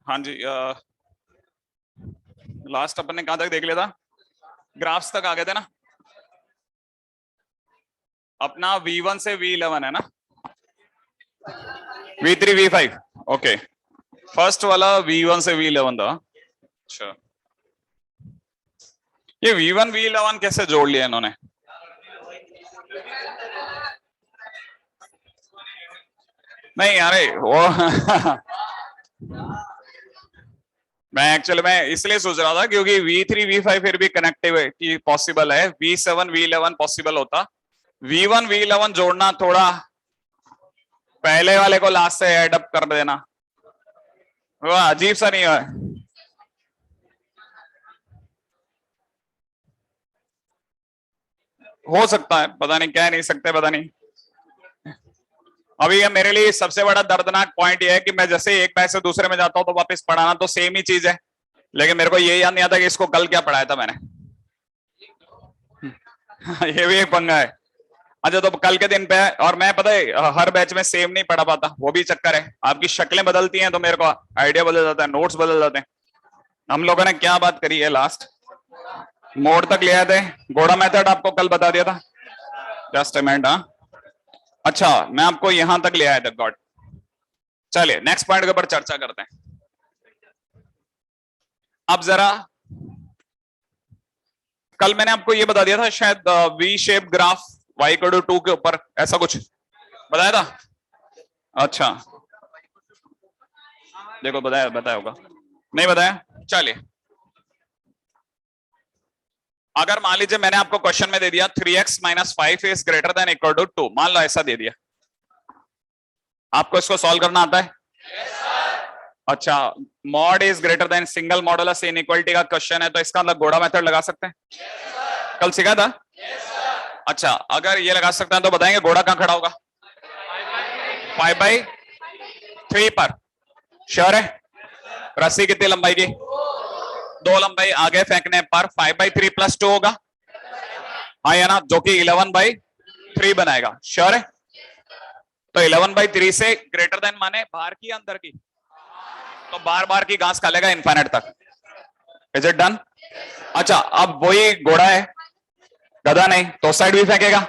हाँ जी, लास्ट अपन ने कहां तक देख लिया था? ग्राफ्स तक आ गए थे ना? अपना V1 से V11 है ना? V3 V5 okay. फर्स्ट वाला V1 से V11 था। अच्छा, ये V1 V11 कैसे जोड़ लिया इन्होंने? नहीं अरे वो मैं एक्चुअली मैं इसलिए सोच रहा था क्योंकि V3 V5 फिर भी कनेक्टिविटी पॉसिबल है, V7 V11 पॉसिबल होता। V1 V11 जोड़ना थोड़ा, पहले वाले को लास्ट से ऐड अप कर देना, वो अजीब सा नहीं है? हो सकता है, पता नहीं, कह नहीं सकते, पता नहीं। अभी ये मेरे लिए सबसे बड़ा दर्दनाक पॉइंट ये है कि मैं जैसे एक बैच से दूसरे में जाता हूँ तो वापस पढ़ाना तो सेम ही चीज है, लेकिन मेरे को ये याद नहीं आता कि इसको कल क्या पढ़ाया था मैंने। ये भी एक पंगा है। अच्छा, तो कल के दिन पे, और मैं पता है हर बैच में सेम नहीं पढ़ा पाता, वो भी चक्कर है। आपकी शक्लें बदलती हैं तो मेरे को आइडिया बदल जाता है, नोट्स बदल जाते हैं। हम लोगों ने क्या बात करी है लास्ट? मोड तक ले आए थे, घोड़ा मेथड आपको कल बता दिया था। Just a minute. हाँ, अच्छा, मैं आपको यहां तक ले आया था गॉड। चलिए नेक्स्ट पॉइंट के ऊपर चर्चा करते हैं। अब जरा, कल मैंने आपको ये बता दिया था शायद, वी शेप ग्राफ y2 के ऊपर ऐसा कुछ बताया था। अच्छा, देखो बताया बताया होगा, नहीं बताया? चलिए, अगर मान लीजिए मैंने आपको क्वेश्चन में दे दिया 3x - 5 is greater than equal to 2, मान लो ऐसा दे दिया, आपको इसको सॉल्व करना आता है? अच्छा, mod is greater then single modulus inequality का क्वेश्चन है तो इसका मतलब घोड़ा मेथड लगा सकते हैं? कल सीखा था। अच्छा, अगर ये लगा सकते हैं तो बताएंगे घोड़ा कहां खड़ा होगा? 5/3 पर। श्योर है? रस्सी कितनी लंबाई की? 2 लंबाई आगे फेंकने पर 5/3 + 2 होगा, हाँ या ना, जो कि 11/3 बनाएगा। श्योर है? तो 11/3 से ग्रेटर देन माने बाहर की अंदर की? तो बार बार की घास खा लेगा इनफाइनाइट तक। Is it done? अच्छा, अब वही घोड़ा है, गधा नहीं, तो साइड भी फेंकेगा।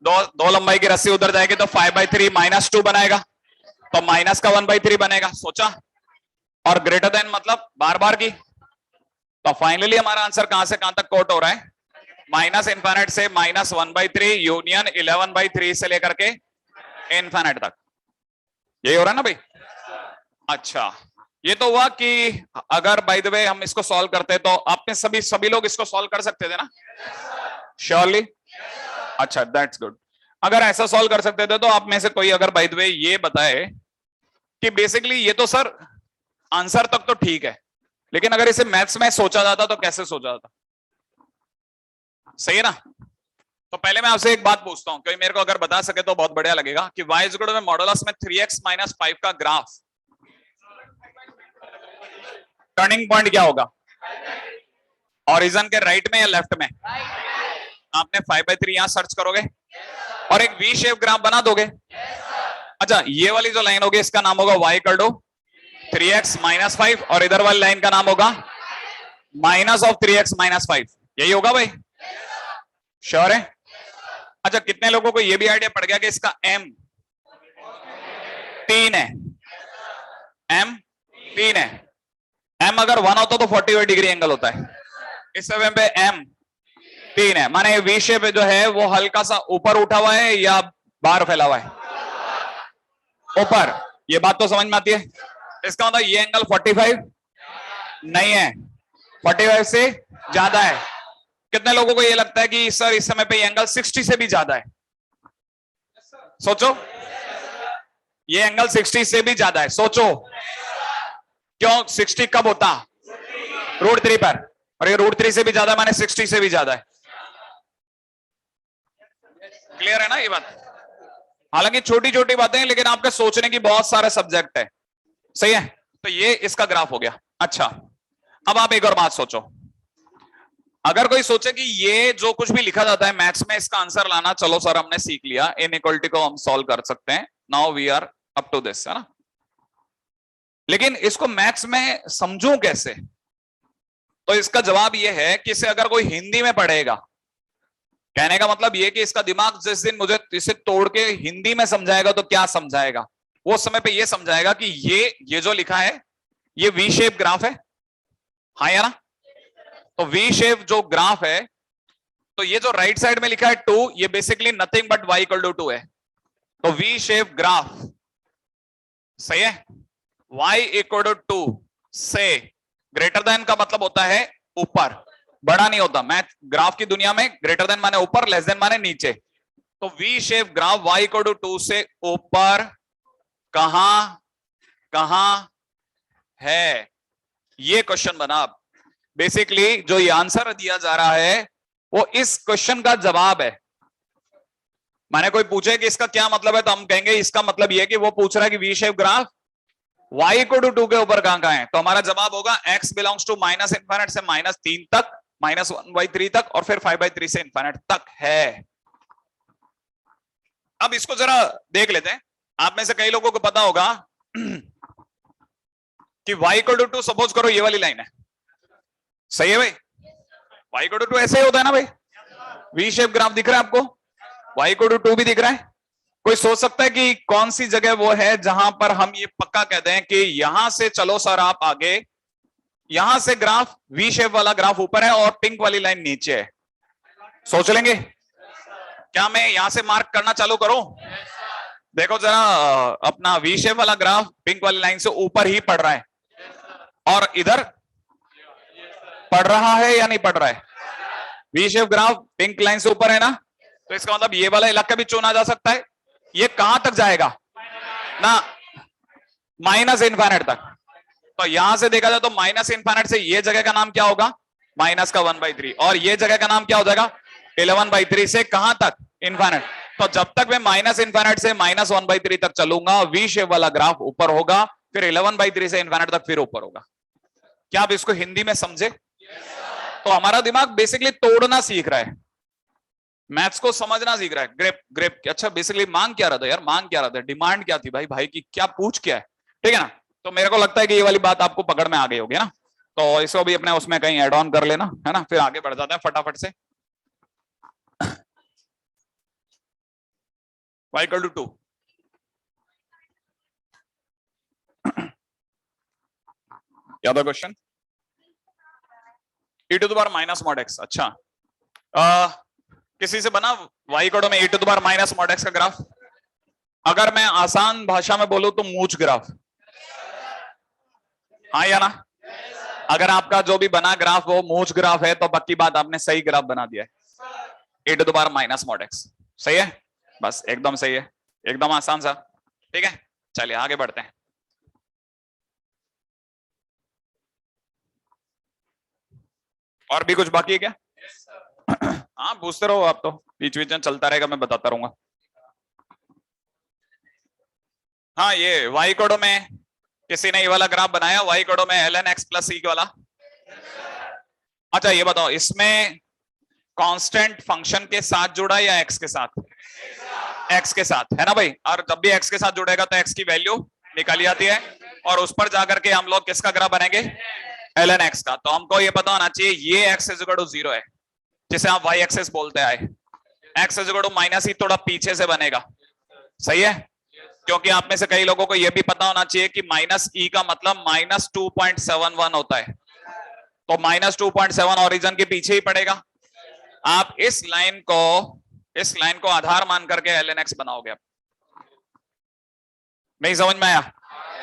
दो लंबाई की रस्सी उधर जाएगी तो 5/3 - 2 बनाएगा, तो माइनस का 1/3 बनेगा। सोचा? और ग्रेटर देन मतलब बार बार की। तो फाइनली हमारा आंसर कहां से कहां तक कोट हो रहा है? माइनस इनफाइनाइट से -1/3 यूनियन 11/3 से लेकर के इनफाइनाइट तक। यही हो रहा है ना भाई? अच्छा, ये तो हुआ कि अगर बाय द वे हम इसको सॉल्व करते तो आप में सभी लोग इसको सॉल्व कर सकते थे ना? श्योरली? अच्छा, दैट्स गुड। अगर ऐसा सॉल्व कर सकते थे तो आप में से कोई अगर बाय द वे ये बताए कि बेसिकली ये तो सर आंसर तक तो ठीक है, लेकिन अगर इसे मैथ्स में सोचा जाता तो कैसे सोचा जाता? सही है ना? तो पहले मैं आपसे एक बात पूछता हूं, क्योंकि मेरे को अगर बता सके तो बहुत बढ़िया लगेगा, कि y is equal to modulus में 3x - 5 का ग्राफ, टर्निंग पॉइंट क्या होगा? ऑरिजन के राइट में या लेफ्ट में? आपने 5/3 यहां सर्च करोगे और एक वी शेप ग्राफ बना दोगे। अच्छा, ये वाली जो लाइन होगी इसका नाम होगा y इक्वल टू 3x - 5, और इधर वाली लाइन का नाम होगा -3x - 5। यही होगा भाई? श्योर है? अच्छा, कितने लोगों को ये भी आइडिया पड़ गया कि इसका m 3 है? m 3 है। m अगर 1 होता तो 45 डिग्री एंगल होता है, इस समय पे m 3 है, माने वी शेप जो है वो हल्का सा ऊपर उठा हुआ है या बाहर फैला हुआ है? ऊपर। ये बात तो समझ में आती है? इसका मतलब ये एंगल 45 नहीं है, 45 से ज्यादा है। कितने लोगों को ये लगता है कि सर इस समय पे ये एंगल 60 से भी ज्यादा है? सोचो, ये एंगल 60 से भी ज्यादा है, सोचो। क्यों? 60 कब होता? √3 पर, और ये √3 से भी ज्यादा माने 60 से भी ज्यादा है। क्लियर है ना ये बात? हालांकि छोटी छोटी बातें हैं, लेकिन आपके सोचने की बहुत सारे सब्जेक्ट है। सही है? तो ये इसका ग्राफ हो गया। अच्छा, अब आप एक और बात सोचो, अगर कोई सोचे कि ये जो कुछ भी लिखा जाता है मैथ्स में इसका आंसर लाना, चलो सर हमने सीख लिया, इनइक्वालिटी को हम सॉल्व कर सकते हैं, now we are up to this, है ना? लेकिन इसको मैथ्स में समझूं कैसे? तो इसका जवाब यह है कि इसे अगर कोई हिंदी में पढ़ेगा, कहने का मतलब ये कि इसका दिमाग जिस दिन मुझे इसे तोड़ के हिंदी में समझाएगा तो क्या समझाएगा? वो समय पे ये समझाएगा कि ये जो लिखा है ये वी शेप ग्राफ है, हाँ या ना? तो वी शेप जो ग्राफ है, तो ये जो राइट साइड में लिखा है 2, ये basically nothing but y equal to 2 है। तो वी शेप ग्राफ सही है, y इक्वल टू 2 से ग्रेटर देन का मतलब होता है ऊपर, बड़ा नहीं होता। मैथ ग्राफ की दुनिया में ग्रेटर देन माने ऊपर, लेस देन माने नीचे। तो V shape graph y equal to 2 से ऊपर कहां कहां है, ये क्वेश्चन बना। बेसिकली जो ये आंसर दिया जा रहा है वो इस क्वेश्चन का जवाब है। माने कोई पूछे कि इसका क्या मतलब है, तो हम कहेंगे इसका मतलब ये कि वो पूछ रहा है कि V shape graph y equal to 2 के ऊपर कहां है। तो हमारा जवाब होगा x belongs to minus infinite से -3 तक, -1/3 तक, और फिर 5/3 से इन्फिनिट तक है। अब इसको जरा देख लेते हैं। आप में से कई लोगों को पता होगा कि y इक्वल टू 2, सपोज करो ये वाली लाइन है, सही है भाई? y इक्वल टू 2 ऐसे ही होता है ना भाई? वी शेप ग्राफ दिख रहा है आपको, y इक्वल टू 2 भी दिख रहा है। कोई सोच सकता है कि कौन सी जगह वो है जहां पर हम ये पक्का कहते हैं कि यहां से चलो सर आप आगे, यहां से ग्राफ वी शेप वाला ग्राफ ऊपर है और पिंक वाली लाइन नीचे है? सोच लेंगे? क्या मैं यहां से मार्क करना चालू करूं? देखो जरा, अपना वी शेप वाला ग्राफ पिंक वाली लाइन से ऊपर ही पड़ रहा है, और इधर पढ़ रहा है या नहीं पढ़ रहा है? We shape graph pink line से ऊपर है ना, तो इसका मतलब ये वाला इलाका भी चुना जा सकता है। ये कहां तक जाएगा ना, माइनस इन्फिनिट तक। तो यहां से देखा जाए तो माइनस इन्फिनिट से ये जगह का नाम क्या होगा, माइनस का 1/3, और ये जगह का नाम क्या हो जाएगा, 11/3 से कहां तक, इन्फिनिट। तो जब तक मैं माइनस इन्फिनिट से -1/3 तक चलूंगा, वी शेप वाला ग्राफ ऊपर होगा, फिर 11/3 से इन्फिनिट तक फिर ऊपर होगा। क्या आप इसको हिंदी में समझे? तो हमारा दिमाग बेसिकली तोड़ना सीख रहा है, मैथ्स को समझना सीख रहा है। ग्रेप ग्रेप, अच्छा बेसिकली मांग क्या रहा था यार, मांग क्या रहा था, डिमांड क्या थी भाई, भाई की क्या पूछ क्या है, ठीक है ना? तो मेरे को लगता है कि ये वाली बात आपको पकड़ में आ गई होगी ना। तो इसको भी अपने उसमें कहीं ऐड ऑन कर लेना, है ना, फिर आगे बढ़ जाते हैं फटाफट से। y इक्वल टू 2, क्या था question? e to the power minus mod x। अच्छा, किसी से बना y इक्वल में e to the power minus mod x का ग्राफ? अगर मैं आसान भाषा में बोलूं तो मूंछ ग्राफ, हाँ या ना? अगर आपका जो भी बना ग्राफ वो मूंछ ग्राफ है तो पक्की बात आपने सही ग्राफ बना दिया है। e to the power minus mod x सही है, बस एकदम सही है, एकदम आसान सा, ठीक है। चलिए आगे बढ़ते हैं। और भी कुछ बाकी है क्या? हाँ पूछते रहो आप, तो बीच बीच में चलता रहेगा, मैं बताता रहूंगा। हाँ ये y कोडो में किसी ने ये वाला ग्राफ बनाया, y कोडो में ln x प्लस c वाला। अच्छा ये बताओ, इसमें कांस्टेंट फंक्शन के साथ जुड़ा या x के साथ? x के साथ है ना भाई, और जब भी x के साथ जुड़ेगा तो x की वैल्यू निकाली जाती है, और उस पर जाकर के हम लोग किसका ग्राफ बनाएंगे, ln x का। तो हमको ये पता होना चाहिए ये x इज इक्वल टू 0 है, जिसे आप y एक्सेस बोलते आए, x is equal to minus ही थोड़ा पीछे से बनेगा, सही है? क्योंकि आप में से कई लोगों को यह भी पता होना चाहिए कि माइनस ई का मतलब -2.71 होता है, तो -2.7 ओरिजिन के पीछे ही पड़ेगा। आप इस लाइन को आधार मान करके ln x बनाओगे। आप नहीं समझ में आया?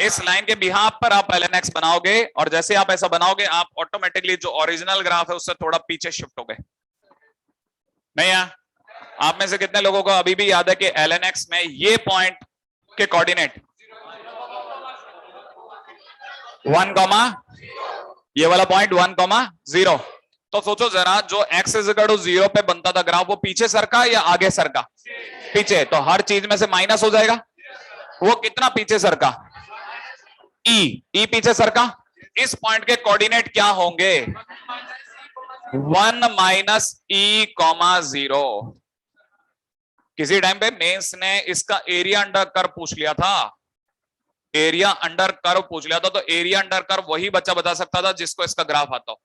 इस लाइन के बिहाफ पर आप ln x बनाओगे, और जैसे आप ऐसा बनाओगे आप ऑटोमेटिकली जो ओरिजिनल ग्राफ है उससे थोड़ा पीछे शिफ्ट हो गए। नहीं है? आप में से कितने लोगों को अभी भी याद है कि ln x में ये पॉइंट के कोऑर्डिनेट 1, ये वाला पॉइंट 1, 0। तो सोचो जरा, जो x इज इक्वल टू 0 पे बनता था ग्राफ, वो पीछे सरका या आगे सरका? पीछे। तो हर चीज में से माइनस हो जाएगा, वो कितना पीछे सरका? ई पीछे सरका। इस पॉइंट के कोऑर्डिनेट क्या होंगे? 1 - e, 0। किसी टाइम पे मेंस ने इसका एरिया अंडर कर्व पूछ लिया था, एरिया अंडर कर्व पूछ लिया था, तो एरिया अंडर कर्व वही बच्चा बता सकता था जिसको इसका ग्राफ आता हो।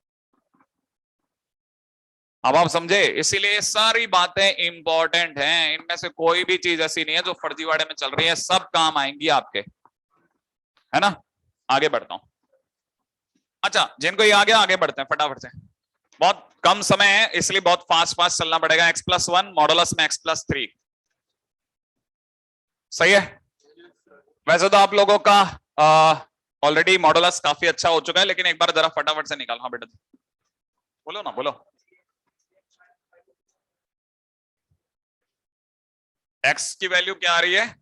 अब आप समझे, इसीलिए सारी बातें इंपॉर्टेंट हैं, इनमें से कोई भी चीज ऐसी नहीं है जो फर्जीवाड़े में चल रही है, सब काम आएंगी आपके, है ना। आगे बढ़ता हूं। अच्छा, जिनको ये आ गया आगे बढ़ते हैं फटाफट से, बहुत कम समय है इसलिए बहुत फास्ट फास्ट चलना पड़ेगा। x+1 मॉडुलस में x+3, सही है। वैसे तो आप लोगों का ऑलरेडी मॉडुलस काफी अच्छा हो चुका है, लेकिन एक बार जरा फटाफट से निकाल। हाँ बेटा बोलो ना, बोलो। x की वैल्यू क्या आ रही है?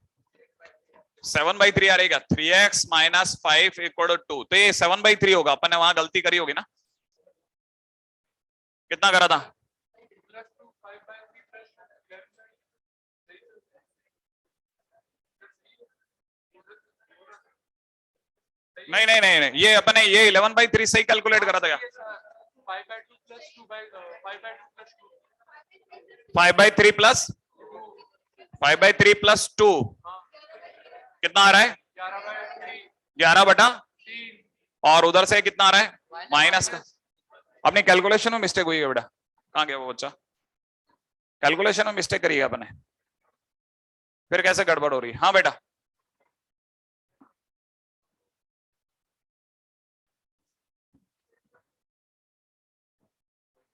7/3 आ रही है। 3x - 5 = 2, तो ये 7/3 होगा। अपन ने वहां गलती करी होगी ना, कितना करा था? नहीं नहीं नहीं, नहीं। ये अपने ये 11/3 से ही कैलकुलेट करा था क्या? 5/3 प्लस 5/3 प्लस 2 कितना आ रहा है? 11/3। और उधर से कितना आ रहा है? माइनस का। अपनी कैलकुलेशन में मिस्टेक हुई है बेटा। कहां गया वो बच्चा? कैलकुलेशन में मिस्टेक करी है अपने, फिर कैसे गड़बड़ हो रही है? हाँ बेटा,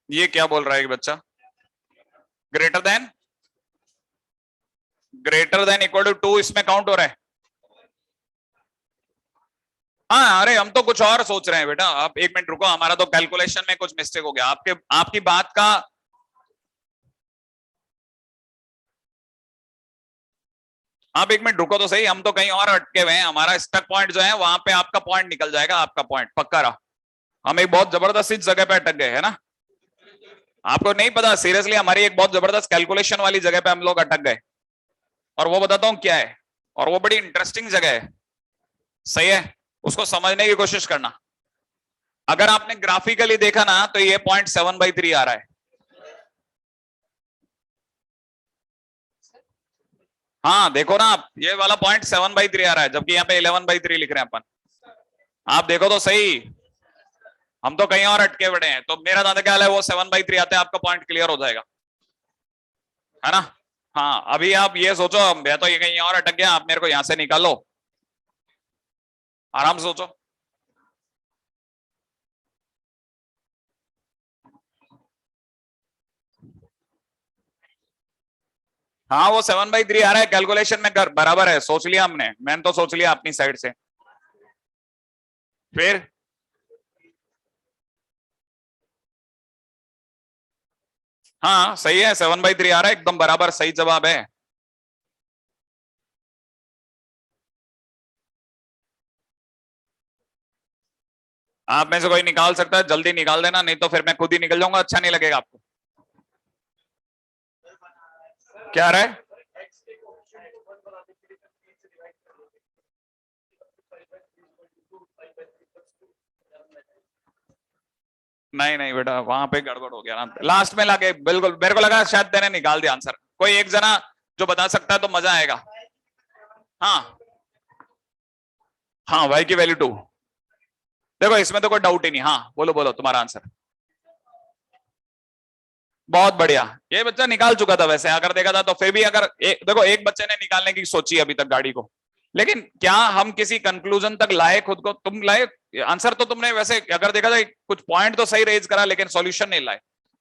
ये क्या बोल रहा है बच्चा? ग्रेटर देन इक्वल टू 2 इसमें काउंट हो रहा है। हाँ, अरे हम तो कुछ और सोच रहे हैं बेटा, आप एक मिनट रुको, हमारा तो कैलकुलेशन में कुछ मिस्टेक हो गया। आपकी बात का, आप एक मिनट रुको तो सही, हम तो कहीं और अटके हुए हैं। हमारा स्टक पॉइंट जो है वहां पे आपका पॉइंट निकल जाएगा, आपका पॉइंट पक्का रहा। हम एक बहुत जबरदस्त इस जगह पे अटक गए, है ना। आपको नहीं पता, सीरियसली हमारी एक बहुत जबरदस्त कैलकुलेशन वाली जगह पे हम लोग अटक गए, और वो बताता हूं क्या है। और वो बड़ी इंटरेस्टिंग जगह है, सही है, उसको समझने की कोशिश करना। अगर आपने ग्राफिकली देखा ना, तो ये पॉइंट 7/3 आ रहा है। हाँ देखो ना आप, ये वाला पॉइंट 7/3 आ रहा है, जबकि यहाँ पे 11/3 लिख रहे हैं अपन। आप देखो तो सही, हम तो कहीं और अटके पड़े हैं। तो मेरा दादा ख्याल है वो 7/3 आते हैं, आपका पॉइंट क्लियर हो जाएगा, है ना। हाँ, अभी आप ये सोचो, मैं तो ये कहीं और अटक गया, आप मेरे को यहां से निकालो, आराम से सोचो। हाँ, वो 7/3 आ रहा है, कैलकुलेशन में कर बराबर है, सोच लिया हमने, मैंने तो सोच लिया अपनी साइड से। फिर हाँ सही है, 7/3 आ रहा है, एकदम बराबर सही जवाब है। आप में से कोई निकाल सकता है, जल्दी निकाल देना, नहीं तो फिर मैं खुद ही निकल जाऊंगा, अच्छा नहीं लगेगा आपको। क्या आ रहा है? नहीं नहीं बेटा, वहां पे गड़बड़ हो गया ना, लास्ट में लाके बिल्कुल मेरे को लगा शायद मैंने निकाल दिया आंसर। कोई एक जना जो बता सकता है तो मजा आएगा। हाँ हाँ, y की वैल्यू 2। देखो इसमें तो कोई डाउट ही नहीं। हाँ बोलो बोलो तुम्हारा आंसर। बहुत बढ़िया, ये बच्चा निकाल चुका था वैसे, अगर देखा था तो। फिर भी अगर देखो एक बच्चे ने निकालने की सोची अभी तक गाड़ी को, लेकिन क्या हम किसी कंक्लूजन तक लाए खुद को? तुम लाए आंसर तो तुमने, वैसे अगर देखा जाए कुछ पॉइंट तो सही रेज करा, लेकिन सॉल्यूशन नहीं लाए।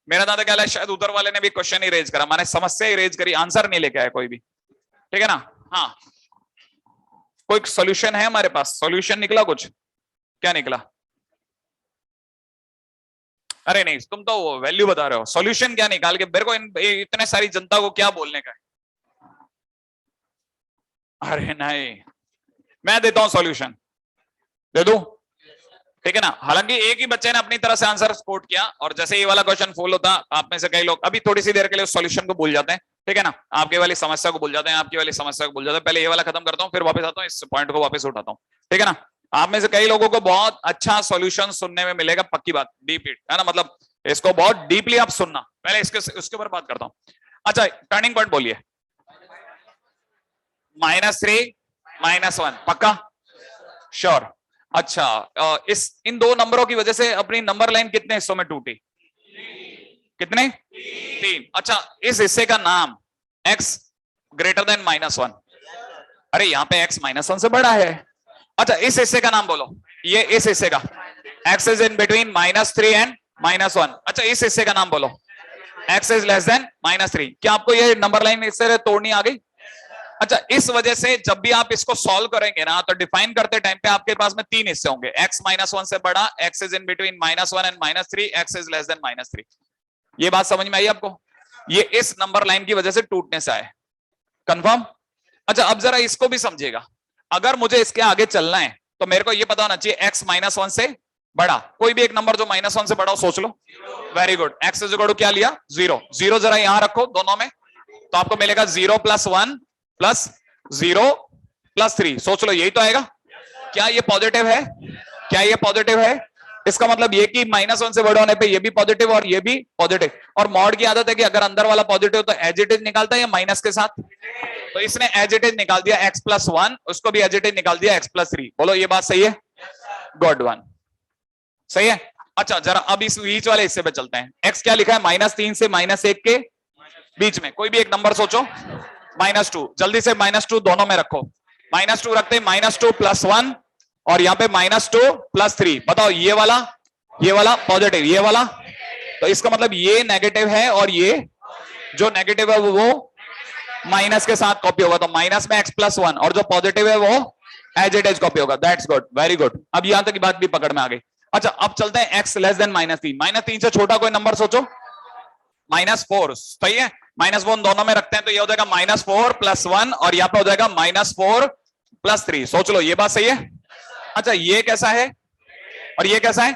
मेरा दादा क्या है, शायद उधर वाले ने भी क्वेश्चन ही रेज करा, माने समस्या ही रेज करी, आंसर नहीं लेके आया कोई भी, ठीक है ना। हाँ, कोई सॉल्यूशन है हमारे पास? सॉल्यूशन निकला कुछ? क्या निकला? अरे नहीं, तुम तो वैल्यू बता रहे हो, सॉल्यूशन क्या निकाल के मेरे को इतने सारी जनता को क्या बोलने का है? अरे नहीं, मैं देता हूं सॉल्यूशन, दे दूं? ठीक है ना। हालांकि एक ही बच्चे ने अपनी तरह से आंसर कोट किया, और जैसे ये वाला क्वेश्चन फुल होता, आप में से कई लोग अभी थोड़ी सी देर के लिए सॉल्यूशन को भूल जाते हैं, ठीक है ना। आपके वाली समस्या को भूल जाते हैं, आपकी वाली समस्या को भूल जाते हैं। पहले ये वाला खत्म करता हूँ, फिर वापस आता हूँ, इस पॉइंट को वापस उठाता हूँ, ठीक है ना। आप में से कई लोगों को बहुत अच्छा सॉल्यूशन सुनने में मिलेगा, पक्की बात, डीप इट, है ना, मतलब इसको बहुत डीपली आप सुनना। पहले इसके उसके ऊपर बात करता हूँ। अच्छा, टर्निंग पॉइंट बोलिए। -3 -1 पक्का? श्योर। अच्छा, इस इन दो नंबरों की वजह से अपनी नंबर लाइन कितने हिस्सों में टूटी? कितने? तीन। अच्छा, इस हिस्से का नाम x ग्रेटर देन -1। अरे यहाँ पे x -1 से बड़ा है। अच्छा, इस हिस्से का नाम बोलो। ये इस हिस्से का x is in between -3 and -1। अच्छा, इस हिस्से का नाम बोलो x इज लेस देन -3। क्या आपको ये नंबर लाइन इससे तोड़नी आ गई? अच्छा, इस वजह से जब भी आप इसको सॉल्व करेंगे ना, तो डिफाइन करते टाइम पे आपके पास में तीन हिस्से होंगे। x -1 से बड़ा, x is in between -1 and -3, x is less than -3। ये बात समझ में आई आपको? ये इस नंबर लाइन की वजह से टूटने से आए। कंफर्म? अच्छा, अब जरा इसको भी समझिएगा। अगर मुझे इसके आगे चलना है तो मेरे को ये पता होना चाहिए x -1 से बड़ा। कोई भी एक नंबर जो -1 से बड़ा हो सोच लो। Very good. x is equal to क्या लिया? 0। 0 जरा यहां रखो दोनों में, तो आपको मिलेगा 0 + 1 + 0 + 3। सोच लो, यही तो आएगा। क्या ये पॉजिटिव है? क्या ये पॉजिटिव है? इसका मतलब ये कि -1 से बड़ा होने पे ये भी पॉजिटिव और ये भी पॉजिटिव। और मॉड की आदत है कि अगर अंदर वाला पॉजिटिव तो एज इट इज निकालता है या माइनस के साथ। तो इसने एज इट इज निकाल दिया x + 1, उसको भी एज इट इज निकाल दिया x + 3। बोलो ये बात सही है? गुड वन, सही है। अच्छा, जरा अब इस बीच वाले हिस्से पे चलते हैं। x क्या लिखा है? -3 से -1 के बीच में कोई भी एक नंबर सोचो। -2। जल्दी से -2 दोनों में रखो। -2 रखते हैं, -2 + 1 और यहाँ पे -2 + 3। बताओ ये वाला पॉजिटिव, ये वाला। तो इसका मतलब ये नेगेटिव है और ये जो नेगेटिव है वो माइनस के साथ कॉपी होगा। तो माइनस में x + 1 और जो पॉजिटिव है वो एज इट इज कॉपी होगा। That's good, very good. अब यहां तक की बात भी पकड़ में आ गई। अच्छा, अब चलते हैं x लेस देन -3। -3 से छोटा कोई नंबर सोचो। -4 सही है। -1 दोनों में रखते हैं तो ये हो जाएगा -4 + 1 और यहाँ पे हो जाएगा -4 + 3। सोच लो, ये बात सही है। अच्छा, ये कैसा है और ये कैसा है?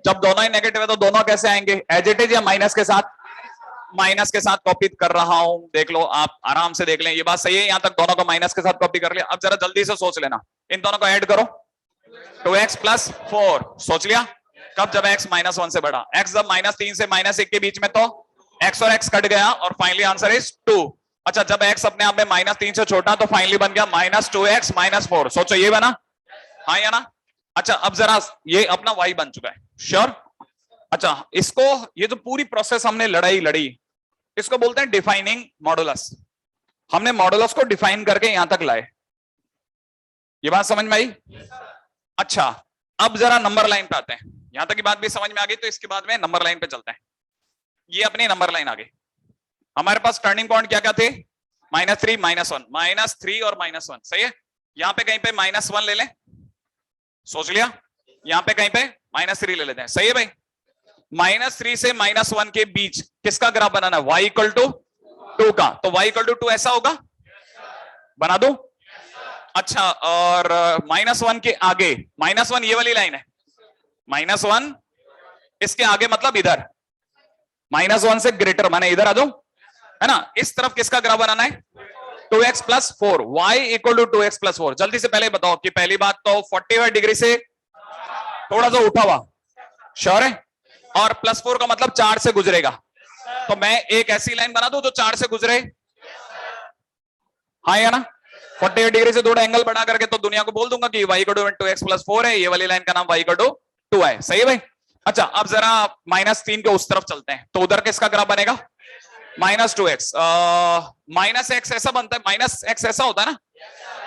जब दोनों ही नेगेटिव है तो दोनों कैसे आएंगे? एज इट इज या माइनस के साथ? माइनस के साथ कॉपी कर रहा हूं, देख लो, आप आराम से देख लें। ये बात सही है। यहां तक दोनों को माइनस के साथ कॉपी कर लिया। अब जरा जल्दी से सोच लेना, इन दोनों को ऐड करो। 2x + 4 सोच लिया। कब? जब x -1 से बड़ा। x जब -3 से -1 के बीच में तो x और x कट गया और फाइनली आंसर इज 2। अच्छा, जब x अपने आप में -3 से छोटा तो फाइनली बन गया -2x - 4। सोचो, ये बना? हाँ या ना? अच्छा, अब जरा ये अपना y बन चुका है। श्योर? अच्छा, इसको, ये जो पूरी प्रोसेस हमने लड़ी, इसको बोलते हैं डिफाइनिंग मॉडुलस। हमने मॉडुलस को डिफाइन करके यहां तक लाए। ये बात समझ में आई? अच्छा, अब जरा नंबर लाइन पे आते हैं। यहां तक की बात भी समझ में आ गई, तो इसके बाद में नंबर लाइन पे चलते हैं। ये अपनी नंबर लाइन आ गई। हमारे पास टर्निंग पॉइंट क्या क्या थे? -3 -1, -3 और -1। सही है। यहां पे कहीं पे -1 ले लें, सोच लिया। यहां पे कहीं पे -3 ले लेते हैं। सही है भाई। -3 से -1 के बीच किसका ग्राफ बनाना है? y = 2 का। तो y = 2 ऐसा होगा, बना दो। अच्छा, और -1 के आगे, -1 ये वाली लाइन है। -1 इसके आगे मतलब इधर, -1 से ग्रेटर, माने इधर आ जाओ, है ना। इस तरफ किसका ग्राफ बनाना है? 2x + 4, y = 2x + 4। जल्दी से पहले बताओ कि पहली बात तो 45 डिग्री से थोड़ा सा उठा हुआ, श्योर है? और +4 का मतलब 4 से गुजरेगा। तो मैं एक ऐसी लाइन बना दूं जो 4 से गुजरे, हाँ या ना? 48 डिग्री से थोड़ा एंगल बढ़ा करके तो दुनिया को बोल दूंगा कि y = 2x + 4 है। ये वाली लाइन का नाम y = 2 है। सही है भाई? अच्छा, अब जरा -3 के उस तरफ चलते हैं, तो उधर किसका ग्राफ बनेगा? -2x। -x ऐसा बनता है, -x ऐसा होता है ना।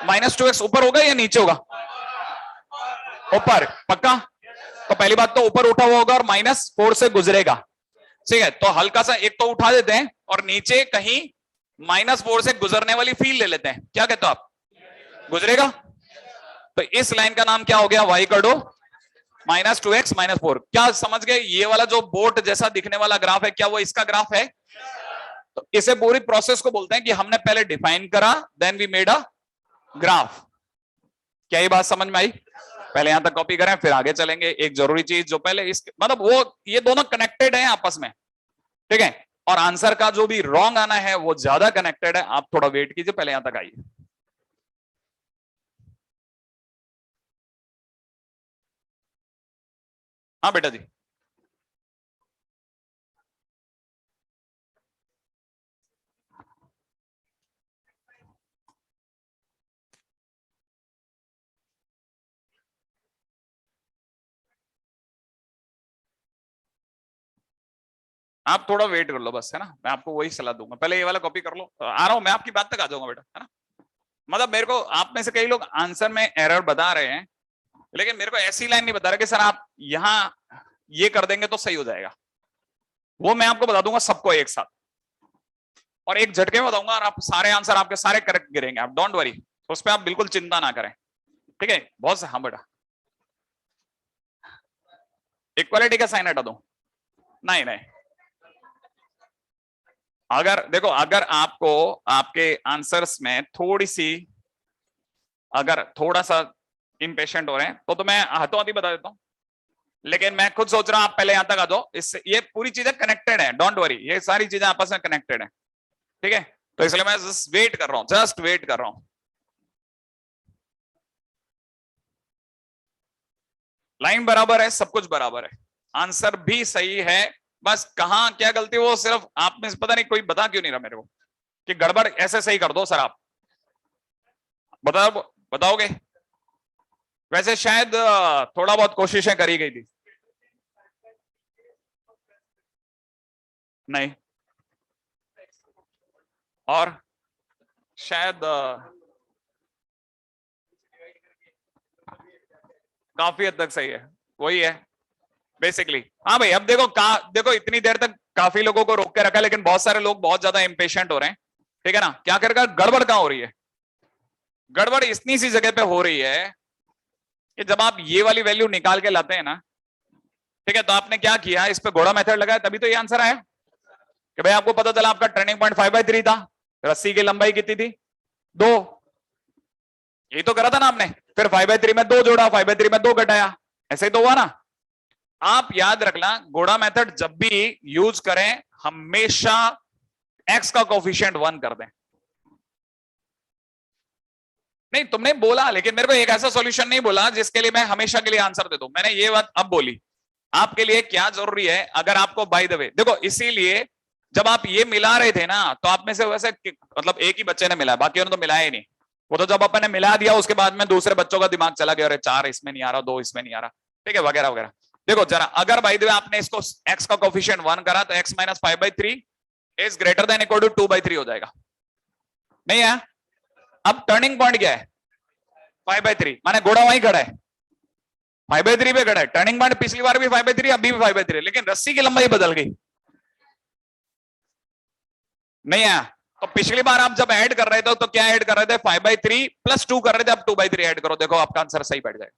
-2x ऊपर होगा या नीचे होगा? ऊपर, पक्का? तो पहली बात तो ऊपर उठा हुआ होगा और -4 से गुजरेगा। ठीक है, तो हल्का सा एक तो उठा देते हैं और नीचे कहीं -4 से गुजरने वाली फील ले लेते हैं। क्या कहते हो आप? गुजरेगा। तो इस लाइन का नाम क्या हो गया? y = -2x - 4। क्या समझ गए? ये वाला जो बोट जैसा दिखने वाला ग्राफ है, क्या वो इसका ग्राफ है? तो इसे पूरी प्रोसेस को बोलते हैं कि हमने पहले डिफाइन करा, then we made a graph. क्या ये बात समझ में आई? पहले यहां तक कॉपी करें, फिर आगे चलेंगे। एक जरूरी चीज जो पहले इस मतलब वो, ये दोनों कनेक्टेड हैं आपस में, ठीक है। और आंसर का जो भी रॉन्ग आना है वो ज्यादा कनेक्टेड है। आप थोड़ा वेट कीजिए, पहले यहां तक आइए। हाँ बेटा जी। आप थोड़ा वेट कर लो बस, है ना, मैं आपको वही सलाह दूंगा, पहले ये वाला कॉपी कर लो, आ रहा हूं मैं, आपकी बात तक आ जाऊंगा बेटा, है ना। मतलब मेरे को आप में से कई लोग आंसर में एरर बता रहे हैं, लेकिन मेरे को ऐसी लाइन नहीं बता रहे कि सर आप यहां ये कर देंगे तो सही हो जाएगा। वो मैं आपको बता दूंगा सबको एक साथ, और एक झटके में बताऊंगा, और आप सारे आंसर आपके सारे करेक्ट गिरेंगे, आप डोंट वरी, उस पर आप बिल्कुल चिंता ना करें, ठीक है। बहुत से, हाँ बेटा, इक्वालिटी का साइन हटा दो, नहीं नहीं, अगर देखो, अगर आपको आपके आंसर्स में थोड़ी सी, अगर थोड़ा सा इम्पेशेंट हो रहे हैं तो मैं हाथों हाथ ही बता देता हूं, लेकिन मैं खुद सोच रहा हूं आप पहले यहां तक आ जाओ, इससे ये पूरी चीजें कनेक्टेड है, डोंट वरी, ये सारी चीजें आपस में कनेक्टेड है, ठीक है। तो इसलिए मैं जस्ट वेट कर रहा हूं, जस्ट वेट कर रहा हूं। लाइन बराबर है, सब कुछ बराबर है, आंसर भी सही है, बस कहां क्या गलती, वो सिर्फ आप में से पता नहीं कोई बता क्यों नहीं रहा मेरे को कि गड़बड़ ऐसे सही कर दो सर, आप बताओगे। वैसे शायद थोड़ा बहुत कोशिशें करी गई थी, नहीं, और शायद काफी हद तक सही है, वही है बेसिकली। हाँ भाई, अब देखो देखो इतनी देर तक काफी लोगों को रोक के रखा, लेकिन बहुत सारे लोग बहुत ज्यादा इंपेशेंट हो रहे हैं, ठीक है ना। क्या करेगा, गड़बड़ कहां हो रही है, गड़बड़ इतनी सी जगह पे हो रही है कि जब आप ये वाली वैल्यू निकाल के लाते हैं ना, ठीक है, तो आपने क्या किया, इस पे घोड़ा मेथड लगाया, तभी तो ये आंसर आया कि भाई आपको पता चला आपका टर्निंग पॉइंट 5/3 था, रस्सी की लंबाई कितनी थी, 2, यही तो करा था ना आपने, फिर 5/3 में 2 जोड़ा, 5/3 में 2 घटाया, ऐसे ही तो हुआ ना। आप याद रखना, घोड़ा मेथड जब भी यूज करें, हमेशा एक्स का कोफिशिएंट 1 कर दें। नहीं तुमने बोला, लेकिन मेरे को एक ऐसा सॉल्यूशन नहीं बोला जिसके लिए मैं हमेशा के लिए आंसर दे दूं, मैंने ये बात अब बोली, आपके लिए क्या जरूरी है, अगर आपको बाय द वे देखो, इसीलिए जब आप ये मिला रहे थे ना, तो आप में से वैसे मतलब एक ही बच्चे ने मिला, बाकी ने तो मिलाया ही नहीं, वो तो जब अपन ने मिला दिया उसके बाद में दूसरे बच्चों का दिमाग चला गया, अरे 4 इसमें नहीं आ रहा, 2 इसमें नहीं आ रहा, ठीक है, वगैरह वगैरह। देखो जरा, अगर बाय द वे आपने इसको x का कोफिशिएंट 1 करा, तो x minus 5/3 is greater than equal to 2/3 हो जाएगा, नहीं है। अब टर्निंग पॉइंट क्या है, 5/3, माने घोड़ा वहीं खड़ा है, 5/3 पे खड़ा है, टर्निंग पॉइंट पिछली बार भी 5/3, अभी भी 5/3, लेकिन रस्सी की लंबाई बदल गई, नहीं है। तो पिछली बार आप जब ऐड कर रहे थे तो क्या ऐड कर रहे थे, 5/3 प्लस 2 कर रहे थे, अब 2/3 ऐड करो, देखो आपका आंसर सही बैठ जाएगा।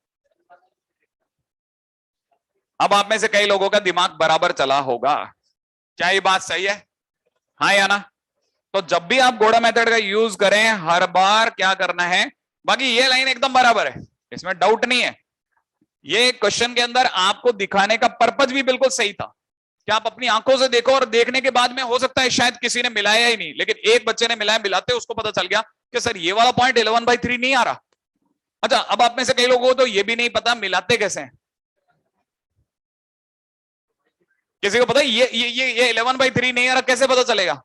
अब आप में से कई लोगों का दिमाग बराबर चला होगा, क्या ये बात सही है, हाँ या ना। तो जब भी आप घोड़ा मेथड का यूज करें, हर बार क्या करना है, बाकी ये लाइन एकदम बराबर है, इसमें डाउट नहीं है, ये क्वेश्चन के अंदर आपको दिखाने का पर्पज भी बिल्कुल सही था कि आप अपनी आंखों से देखो, और देखने के बाद में हो सकता है शायद किसी ने मिलाया ही नहीं, लेकिन एक बच्चे ने मिलाया, मिलाते उसको पता चल गया कि सर ये वाला पॉइंट 11/3 नहीं आ रहा। अच्छा, अब आप में से कई लोगों को तो ये भी नहीं पता मिलाते कैसे हैं, किसी को पता ये 11/3 नहीं आ रहा, कैसे पता चलेगा।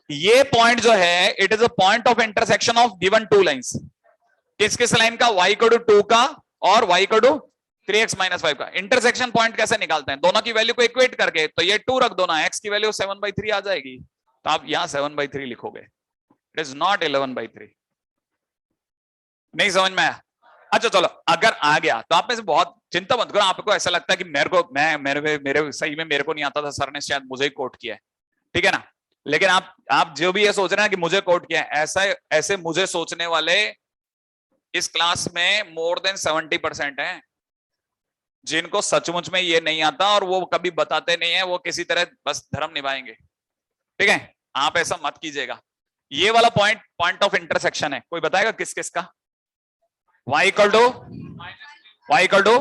ये पॉइंट जो है, it is a point of intersection of given two lines, किस किस लाइन का, y को 2 का और y को 3x माइनस 5 का। इंटरसेक्शन पॉइंट कैसे निकालते हैं, दोनों की वैल्यू को इक्वेट करके, तो ये 2 रख दो ना, x की वैल्यू 7/3 आ जाएगी, तो आप यहां 7/3 लिखोगे, इट इज नॉट 11/3। नहीं समझ में आया, अच्छा चलो, अगर आ गया तो आप में से बहुत चिंता मत करो, आपको ऐसा लगता है कि मेरे को, मेरे सही में मेरे को नहीं आता था, सर ने शायद मुझे ही कोट किया है, ठीक है ना। लेकिन आप जो भी ये सोच रहे हैं कि मुझे कोट किया है, ऐसे मुझे सोचने वाले इस क्लास में मोर देन 70% है, जिनको सचमुच में ये नहीं आता और वो कभी बताते नहीं है, वो किसी तरह बस धर्म निभाएंगे, ठीक है। आप ऐसा मत कीजिएगा, ये वाला पॉइंट ऑफ इंटरसेक्शन है, कोई बताएगा किस किस का, y इक्वल टू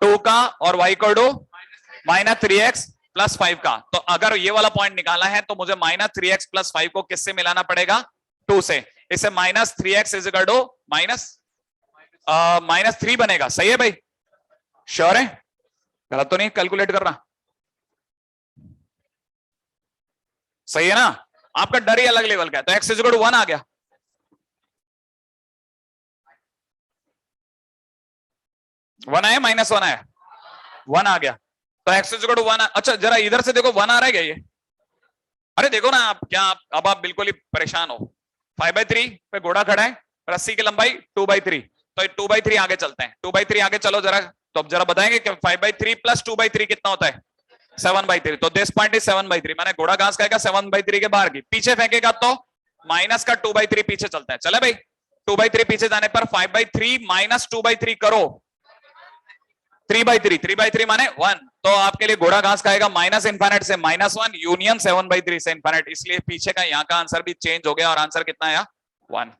2 का और y इक्वल टू -3x + 5 का। तो अगर ये वाला पॉइंट निकाला है तो मुझे -3x + 5 को किससे मिलाना पड़ेगा, 2 से, इसे -3x इज इक्वल टू -3 बनेगा, सही है भाई, श्योर है, गलत तो नहीं कैलकुलेट कर रहा, सही है ना। आपका डर ही अलग लेवल का है, तो x इज इक्वल टू 1 आ गया, 1 आया, -1 आया, 1 आ गया, तो x इज इक्वल टू 1। अच्छा जरा इधर से देखो 1 आ रहा है क्या ये? अरे देखो ना आप क्या अब आप बिल्कुल ही परेशान हो। 5/3 पे घोड़ा खड़ा है, रस्सी की लंबाई 2/3, तो 2/3 आगे चलते हैं। 2/3 आगे चलो जरा, तो अब जरा बताएंगे कि 5/3 प्लस 2/3 कितना होता है? 7/3। तो दिस पॉइंट इज 7/3, माने घोड़ा घास खाएगा 7/3 के बाहर की, पीछे फेंकेगा तो माइनस का 2/3 पीछे चलता है। चले भाई 2/3 पीछे जाने पर 5/3 माइनस 2/3 करो 3/3। 3/3 माने 1, तो आपके लिए घोड़ा घास खाएगा माइनस इनफाइनाइट से -1 यूनियन 7/3 से इनफाइनाइट, इसलिए पीछे का यहाँ का आंसर भी चेंज हो गया और आंसर कितना आया? 1।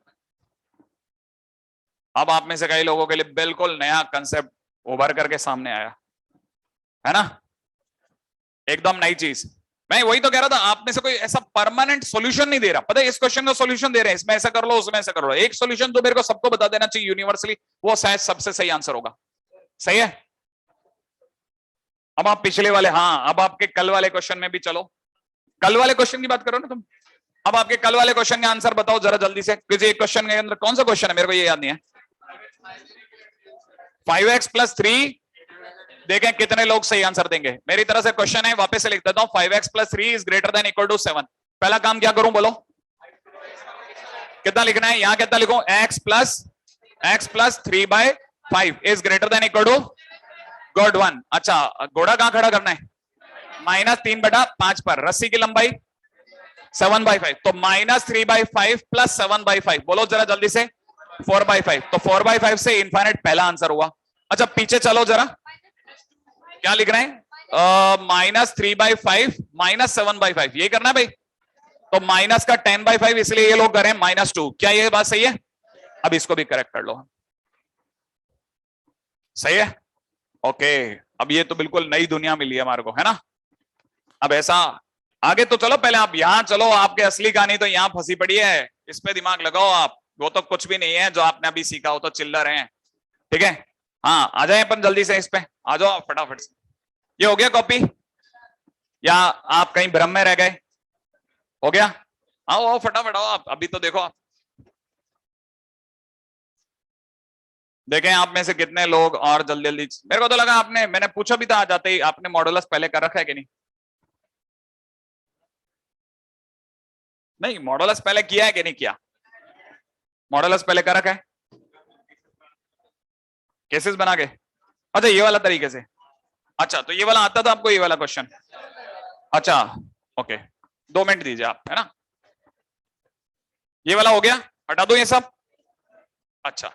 अब आप में से कई लोगों के लिए बिल्कुल नया कंसेप्ट उभर करके सामने आया है ना, एकदम नई चीज। मैं वही तो कह रहा था, आप में से कोई ऐसा परमानेंट सॉल्यूशन नहीं दे रहा। पता है इस क्वेश्चन का सॉल्यूशन दे रहे हैं, इसमें ऐसा कर लो उसमें ऐसा कर लो, एक सॉल्यूशन जो मेरे को सबको बता देना चाहिए यूनिवर्सली, वो शायद सबसे सही आंसर होगा। सही है? अब आप पिछले वाले, हाँ अब आपके कल वाले क्वेश्चन में भी चलो, कल वाले क्वेश्चन की बात करो ना तुम। अब आपके कल वाले क्वेश्चन का आंसर बताओ जरा जल्दी से, क्योंकि एक क्वेश्चन के अंदर कौन सा क्वेश्चन है मेरे को ये याद नहीं है। 5x + 3, देखें कितने लोग सही आंसर देंगे। मेरी तरह से क्वेश्चन है, वापस से लिख देता हूं, 5x + 3 is greater than equal to 7। पहला काम क्या करूं बोलो, कितना लिखना है? यहां कितना लिखूं? x + 3/5 is greater than equal to good 1। अच्छा घोड़ा कहां खड़ा करना है? -3/5 पर, रस्सी की लंबाई 7/5, तो -3/5 + 7/5, बोलो जरा जल्दी से 4/5, तो 4/5 से इनफाइनाइट पहला आंसर हुआ। अच्छा पीछे चलो जरा, क्या लिख रहे हैं? -3/5 -7/5, ये करना है भाई, तो माइनस का 10/5, इसलिए ये लोग करें -2। क्या ये बात सही है? अब इसको भी करेक्ट कर लो। सही है? ओके, अब ये तो बिल्कुल नई दुनिया मिली है हमारे को, है ना। अब ऐसा आगे तो चलो, पहले आप यहाँ चलो, आपके असली कहानी तो यहाँ फंसी पड़ी है, इस पे दिमाग लगाओ आप। वो तो कुछ भी नहीं है जो आपने अभी सीखा, हो तो चिल्लर हैं, ठीक है। हाँ आ जाए अपन जल्दी से इस पे, आ जाओ आप फटाफट से। ये हो गया कॉपी, या आप कहीं भ्रम में रह गए? हो गया? आओ आओ फटाफट आओ आप, अभी तो देखो आप, देखें आप में से कितने लोग और जल्दी जल्दी। मेरे को तो लगा आपने, मैंने पूछा भी था आ जाते ही, आपने मॉडुलस पहले कर रखा है कि नहीं? नहीं मॉडुलस पहले किया है कि नहीं किया? मॉडुलस पहले कर रखा है, केसेस बना के। अच्छा ये वाला तरीके से, अच्छा तो ये वाला आता था आपको, ये वाला क्वेश्चन? अच्छा ओके, 2 मिनट दीजिए आप, है ना। ये वाला हो गया, हटा दो ये सब। अच्छा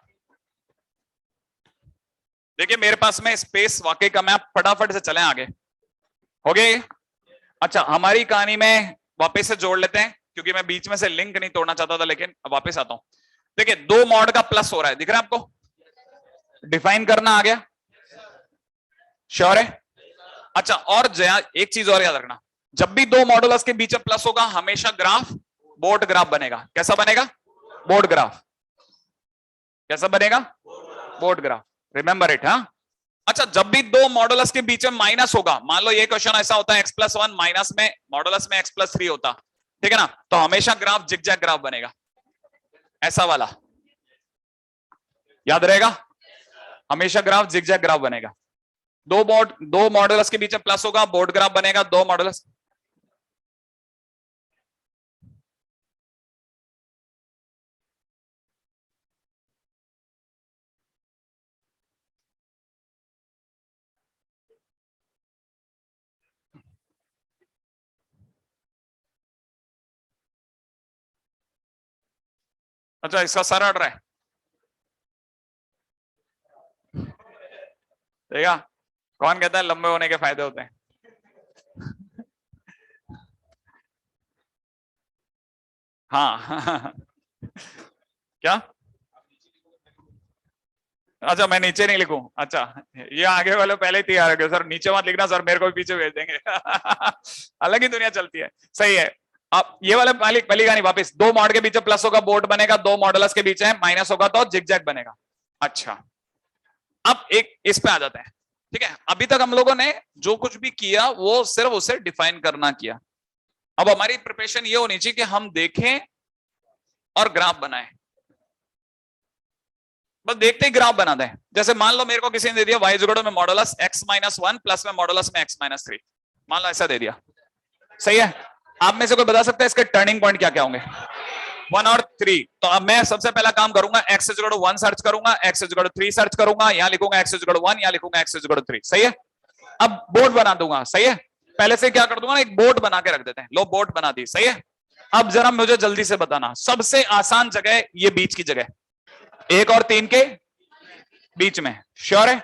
देखिए मेरे पास में स्पेस वाकई कम है, आप फटाफट से चलें आगे। हो गया ये? अच्छा हमारी कहानी में वापस से जोड़ लेते हैं, क्योंकि मैं बीच में से लिंक नहीं तोड़ना चाहता था, लेकिन अब वापस आता हूं। देखिए 2 मॉड का प्लस हो रहा है, दिख रहा है आपको? डिफाइन करना आ गया, श्योर है? अच्छा और एक चीज और याद रखना, जब भी 2 मॉडुलस के बीच में प्लस होगा हमेशा ग्राफ बोर्ड ग्राफ बनेगा। कैसा बनेगा? Board graph. कैसा बनेगा? Board graph, remember it. हाँ अच्छा जब भी 2 मॉडुलस के बीच में माइनस होगा, मान लो ये क्वेश्चन ऐसा होता है x+1 माइनस में मॉडुलस में x+3 होता, ठीक है ना, तो हमेशा ग्राफ जिगजैग ग्राफ बनेगा, ऐसा वाला याद रहेगा, हमेशा ग्राफ जिगजैग ग्राफ बनेगा। 2 मॉडुलस के बीच में प्लस होगा, बोर्ड ग्राफ बनेगा। 2 मॉडुलस, अच्छा इसका सर अड़ रहा है, देखा कौन कहता है लंबे होने के फायदे होते हैं? हाँ क्या? अच्छा मैं नीचे नहीं लिखूं? अच्छा ये आगे वाले पहले ही तैयार है सर, नीचे मत लिखना सर, मेरे को भी पीछे भेज देंगे अलग ही दुनिया चलती है। सही है, अब ये वाला पहली कहानी वापस, 2 मॉड के बीच प्लस होगा बोर्ड बनेगा, 2 मॉडुलस के बीच है माइनस होगा तो जिगजैग बनेगा। अच्छा अब एक इस पे आ जाते हैं, ठीक है। अभी तक हम लोगों ने जो कुछ भी किया वो सिर्फ उसे डिफाइन करना किया। अब हमारी प्रिपरेशन ये होनी चाहिए कि हम देखें और ग्राफ बनाएं। बस देखते ही ग्राफ बना दें। जैसे मान लो मेरे को किसी ने दे दिया y जुगड़ो में मॉडुलस x माइनस 1 प्लस में मॉडुलस में x माइनस 3, मान लो ऐसा दे दिया, सही है। आप में से कोई बता सकता है इसके टर्निंग पॉइंट क्या क्या होंगे? 1 और 3। तो अब मैं सबसे पहला काम करूंगा, x जुगड़ो 1 सर्च करूंगा, x जुगड़ो 3 सर्च करूंगा, यहां लिखूंगा x जुगड़ो 1, यहां लिखूंगा x जुगड़ो 3, सही है। अब बोर्ड बना दूंगा, सही है। पहले से क्या कर दूंगा, एक बोर्ड बना के रख देते हैं, लो बोर्ड बना दी, सही है। अब जरा मुझे जल्दी से बताना, सबसे आसान जगह ये बीच की जगह, 1 और 3 के बीच में, श्योर है?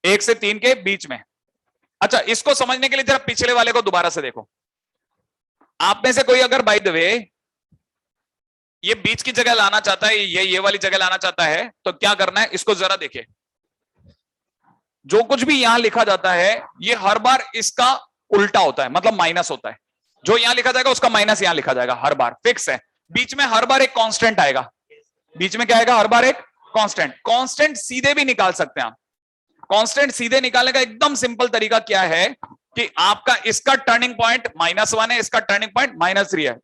1 से 3 के बीच में। अच्छा, इसको समझने के लिए जरा पिछले वाले को दोबारा से देखो। आप में से कोई अगर बाय द वे ये बीच की जगह लाना चाहता है, ये वाली जगह लाना चाहता है, तो क्या करना है, इसको जरा देखिए। जो कुछ भी यहां लिखा जाता है ये हर बार इसका उल्टा होता है, मतलब माइनस होता है। जो यहां लिखा जाएगा उसका माइनस यहां लिखा जाएगा, हर बार फिक्स है। बीच में हर बार एक कांस्टेंट आएगा, बीच में क्या आएगा, हर बार एक कांस्टेंट। कांस्टेंट सीधे भी निकाल सकते हैं आप। कांस्टेंट सीधे निकालने का एकदम सिंपल तरीका क्या है कि आपका इसका टर्निंग पॉइंट -1 है, इसका टर्निंग पॉइंट -3 है।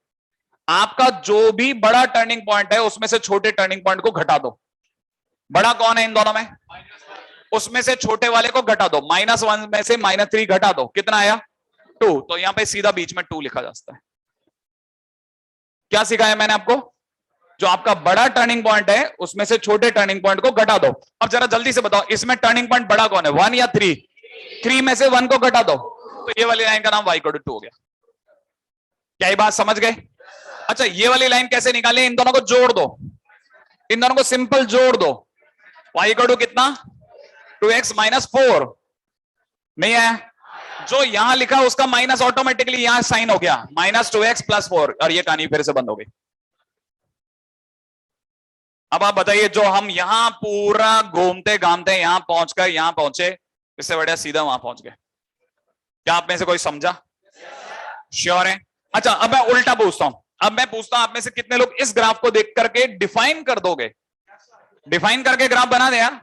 आपका जो भी बड़ा टर्निंग पॉइंट है उसमें से छोटे टर्निंग पॉइंट को घटा दो। बड़ा कौन है इन दोनों में? उसमें से छोटे वाले को घटा दो। -1 में से -3 घटा दो, कितना आया? 2। तो यहां पे सीधा बीच में 2 लिखा जा सकता है। क्या सिखाया मैंने आपको? जो आपका बड़ा टर्निंग पॉइंट है उसमें से छोटे टर्निंग पॉइंट को घटा दो। अब जरा जल्दी से बताओ, इसमें टर्निंग पॉइंट बड़ा कौन है, 1 या 3? 3 में से 1 को घटा दो, तो ये वाली लाइन का नाम y = 2 हो गया। क्या ये बात समझ गए? अच्छा, ये वाली लाइन कैसे निकालें? इन दोनों को जोड़ दो, इन दोनों को सिंपल जोड़ दो। y = कितना? 2x - 4। नहीं आया? जो यहां लिखा उसका माइनस ऑटोमेटिकली यहां साइन हो गया, -2x + 4, और ये कहानी फिर से बंद हो गई। अब आप बताइए, जो हम यहां पूरा घूमते घामते यहां पहुंचकर यहां पहुंचे, इससे बढ़िया सीधा वहां पहुंच गए। क्या आप में से कोई समझा? श्योर है? अच्छा, अब मैं उल्टा पूछता हूं। अब मैं पूछता हूं आप में से कितने लोग इस ग्राफ को देख करके डिफाइन कर दोगे? डिफाइन करके ग्राफ बना दे यार।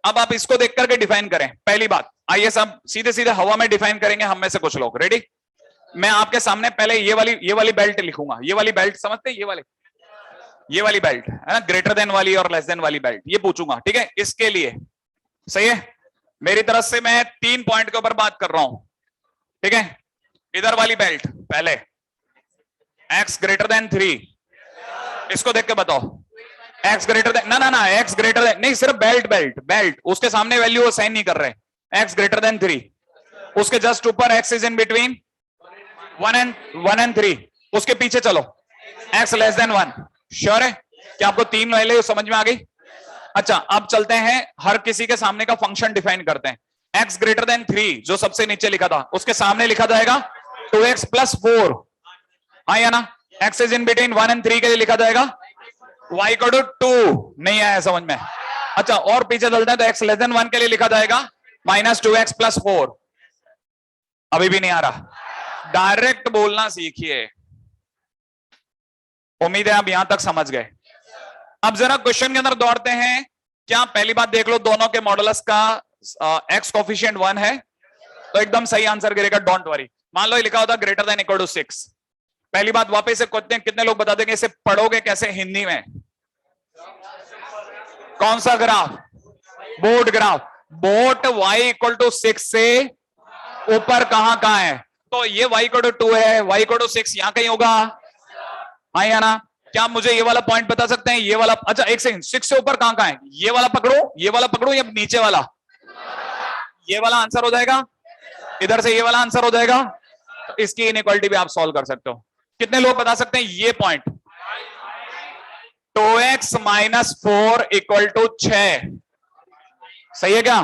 अब आप इसको देख करके डिफाइन करें। पहली बात, आइए सब सीधे सीधे हवा में डिफाइन करेंगे हम में से कुछ लोग। रेडी? मैं आपके सामने पहले ये वाली बेल्ट लिखूंगा। ये वाली बेल्ट समझते हैं? ये वाली बेल्ट है ना, ग्रेटर देन वाली और लेस देन वाली बेल्ट, ये पूछूंगा, ठीक है? इसके लिए सही है, मेरी तरफ से मैं 3 पॉइंट के ऊपर बात कर रहा हूं, ठीक है? इधर वाली बेल्ट पहले, x > 3, इसको देख के बताओ, x ग्रेटर देन, ना x ग्रेटर देन नहीं, सिर्फ बेल्ट, उसके सामने वैल्यू वो साइन नहीं कर रहे। x > 3, उसके जस्ट ऊपर x is in between 1 and 3, उसके पीछे चलो x < 1। श्योर है? क्या आपको 3 वैल्यू समझ में आ गई? अच्छा, अब चलते हैं हर किसी के सामने का फंक्शन डिफाइन करते हैं। x > 3 जो सबसे नीचे लिखा था, उसके सामने लिखा जाएगा 2x + 4, हाँ या ना? x is in between 1 and 3 के लिए लिखा जाएगा y = 2। नहीं आया समझ में? अच्छा, और पीछे चलते हैं तो x < 1 के लिए लिखा जाएगा -2x + 4। अभी भी नहीं आ रहा? डायरेक्ट बोलना सीखिए। उम्मीद है आप यहां तक समझ गए। अब जरा क्वेश्चन के अंदर दौड़ते हैं। क्या पहली बात देख लो, दोनों के मॉडुलस का x कोफिशिएंट 1 है, तो एकदम सही आंसर गिरेगा, डोंट वरी। मान लो ये लिखा होता ग्रेटर देन इक्वल टू 6। पहली बात वापस से कितने लोग बता देंगे इसे पढ़ोगे कैसे हिंदी में? कौन सा graph? Board graph. Boat y = 6 से ऊपर कहां है? तो ये y = 2 है, y = 6 यहां कहीं होगा, हाँ या ना? क्या आप मुझे ये वाला पॉइंट बता सकते हैं? ये वाला, अच्छा एक सेकंड, 6 से ऊपर कहां है? ये वाला पकड़ो या नीचे वाला? ये वाला आंसर हो जाएगा, इधर से ये वाला आंसर हो जाएगा। तो इसकी इनइक्वालिटी भी आप सॉल्व कर सकते हो। कितने लोग बता सकते हैं ये पॉइंट? 2x - 4 = 6, सही है क्या?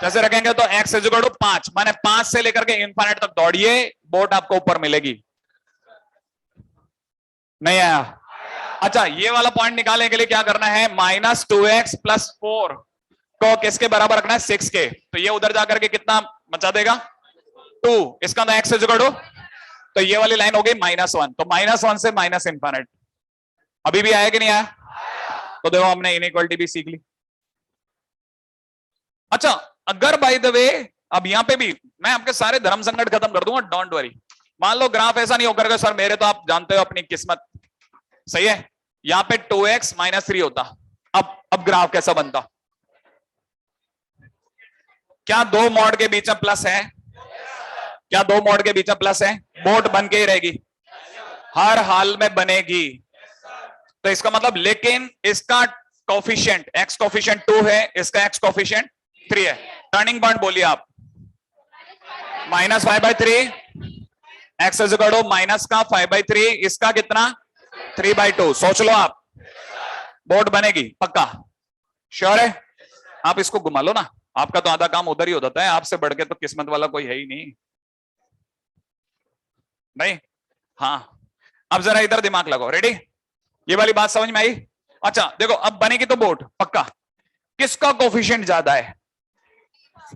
जैसे रखेंगे तो x = 5, माने 5 से लेकर के इनफाइनाइट तक दौड़िए, बोट आपको ऊपर मिलेगी। नहीं आया? अच्छा, ये वाला पॉइंट निकालने के लिए क्या करना है? -2x + 4 को किसके बराबर रखना है? 6 के। तो ये उधर जाकर के कितना बचा देगा? 2। इसका ना x = तो ये वाली लाइन हो गई -1, तो -1 से ∞। अभी भी आया कि नहीं आया? तो देखो हमने इनइक्वालिटी भी सीख ली। अच्छा, अगर बाय द वे अब यहां पे भी मैं आपके सारे धर्म संकट खत्म कर दूंगा, डोंट वरी। मान लो ग्राफ ऐसा नहीं होकर सर मेरे तो आप जानते हो अपनी किस्मत, सही है? यहां पे 2x - 3 होता। अब अब ग्राफ कैसा बनता? क्या दो मॉड के बीच में प्लस है? क्या दो मॉड के बीच में प्लस है? बोट बन के ही रहेगी, हर हाल में बनेगी। तो इसका मतलब, लेकिन इसका कोफिशिएंट एक्स कोफिशिएंट 2 है, इसका एक्स कोफिशिएंट 3 है। टर्निंग पॉइंट बोलिए आप, -5/3 x is equal to minus का 5/3, इसका कितना 3/2। सोच लो आप, बोट बनेगी पक्का, श्योर है? आप इसको घुमा लो ना, आपका तो आधा काम उधर ही हो जाता है, आपसे बढ़ के तो किस्मत वाला कोई है ही नहीं। नहीं, हाँ अब जरा इधर दिमाग लगाओ, रेडी? ये वाली बात समझ में आई? अच्छा देखो, अब बनेगी तो बोट पक्का, किसका कोफिशिएंट ज्यादा है,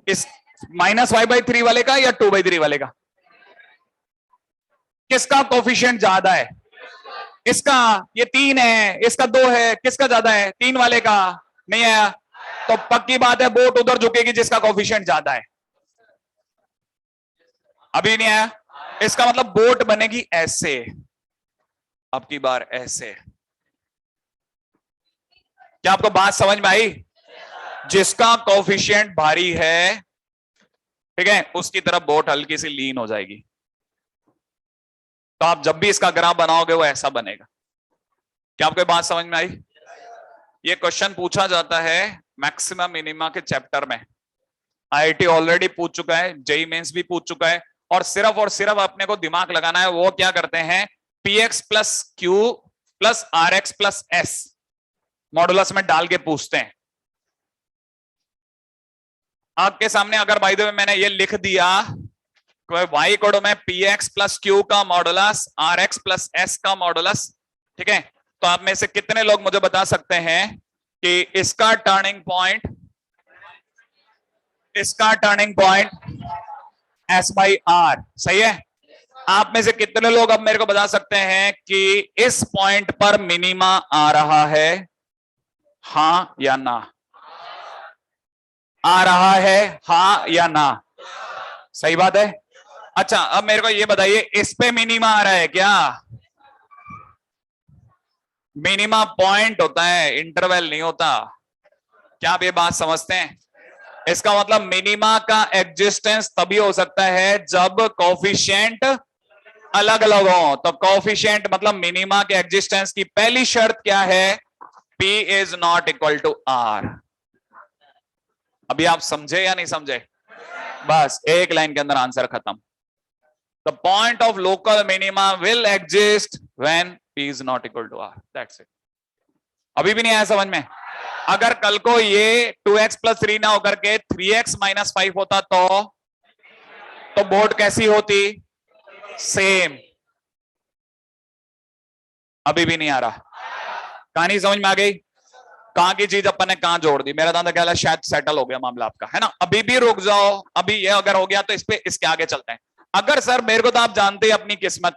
इस -5/3 वाले का या 2/3 वाले का? किसका कोफिशिएंट ज्यादा है? इसका। ये 3 है, इसका 2 है, किसका ज्यादा है? 3 वाले का। नहीं आया तो पक्की बात है बोट उधर झुकेगी जिसका कोफिशिएंट ज्यादा है। अभी नहीं आया, इसका मतलब बोट बनेगी ऐसे, अब की बार ऐसे। क्या आपको बात समझ में आई? जिसका कोफिशिएंट भारी है, ठीक है, उसकी तरफ बोट हल्की सी लीन हो जाएगी। तो आप जब भी इसका ग्राफ बनाओगे वो ऐसा बनेगा। क्या आपको बात समझ में आई? ये क्वेश्चन पूछा जाता है मैक्सिमम मिनिमा के चैप्टर में, आईआईटी ऑलरेडी पूछ चुका है, जेई मेंस भी पूछ चुका है, और सिर्फ अपने को दिमाग लगाना है। वो क्या करते हैं, px plus Q plus rx plus s modulus में डाल के पूछते हैं। आपके सामने अगर बाय द वे मैंने ये लिख दिया y कोड में px प्लस क्यू का मॉडुलस rx प्लस s का मॉडुलस, ठीक है, तो आप में से कितने लोग मुझे बता सकते हैं कि इसका टर्निंग पॉइंट s/r सही है? आप में से कितने लोग अब मेरे को बता सकते हैं कि इस पॉइंट पर मिनिमा आ रहा है, हां या ना? आ रहा है, हां या ना? सही बात है। अच्छा अब मेरे को ये बताइए, इस पे मिनिमा आ रहा है क्या? मिनिमा पॉइंट होता है, इंटरवल नहीं होता। क्या आप ये बात समझते हैं? इसका मतलब मिनिमा का एग्जिस्टेंस तभी हो सकता है जब कोफिशिएंट अलग अलग हो। तो कोफिशिएंट मतलब मिनिमा के एग्जिस्टेंस की पहली शर्त क्या है? P is not equal to R। अभी आप समझे या नहीं समझे? बस एक लाइन के अंदर आंसर खत्म। The point of local minima will exist when P is not equal to R। That's it. अभी भी नहीं आया समझ में? अगर कल को ये 2x + 3 ना होकर के 3x - 5 होता तो बोर्ड कैसी होती? सेम। अभी भी नहीं आ रहा, कहानी समझ में आ गई? कहां की चीज अपन ने कहां जोड़ दी? मेरा दादा कहला शायद सेटल हो गया मामला आपका, है ना? अभी भी रुक जाओ, अभी ये अगर हो गया तो इसके आगे चलते हैं। अगर सर मेरे को तो आप जानते हैं अपनी किस्मत,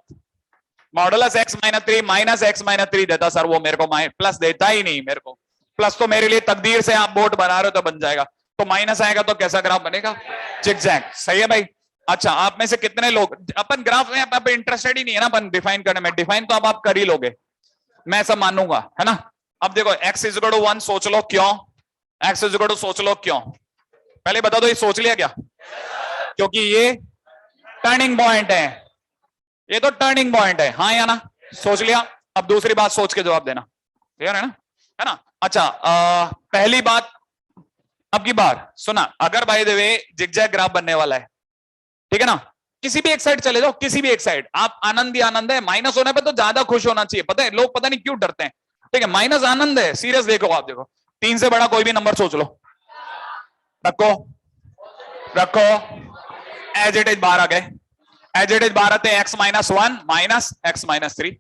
मॉडुलस x - 3 -x - 3 देता सर, वो मेरे को प्लस देता ही नहीं। मेरे को प्लस तो मेरे लिए तकदीर से, आप बोट बना रहे हो तो बन जाएगा, तो माइनस आएगा तो कैसा ग्राफ बनेगा? जिगजैग। सही है भाई? अच्छा आप में से कितने लोग, अपन ग्राफ में आप इंटरेस्टेड ही नहीं है ना अपन डिफाइन करने में? डिफाइन तो अब आप कर ही लोगे, मैं ऐसा मानूंगा, है ना? अब देखो x = 1 सोच लो क्यों, x = सोच लो क्यों, पहले बता दो ये सोच लिया क्या? क्योंकि ये टर्निंग पॉइंट है, ये तो टर्निंग पॉइंट है, हाँ या ना? सोच लिया। अब दूसरी बात सोच के जवाब देना, क्लियर है ना? है ना? अच्छा पहली बात, अब की बार सुना, अगर by the way zigzag graph बनने वाला है, ठीक है ना, किसी भी एक साइड चले जाओ, किसी भी एक साइड, आप आनंद ही आनंद है। माइनस होने पे तो ज्यादा खुश होना चाहिए, पता है लोग पता नहीं क्यों डरते हैं, ठीक है? माइनस आनंद है, सीरियस देखो, आप देखो 3 से बड़ा कोई भी नंबर सोच लो, रखो रखो, एज इट इज बाहर आ गए, एज इट इज बाहर आते हैं, x - 1 minus x - 3,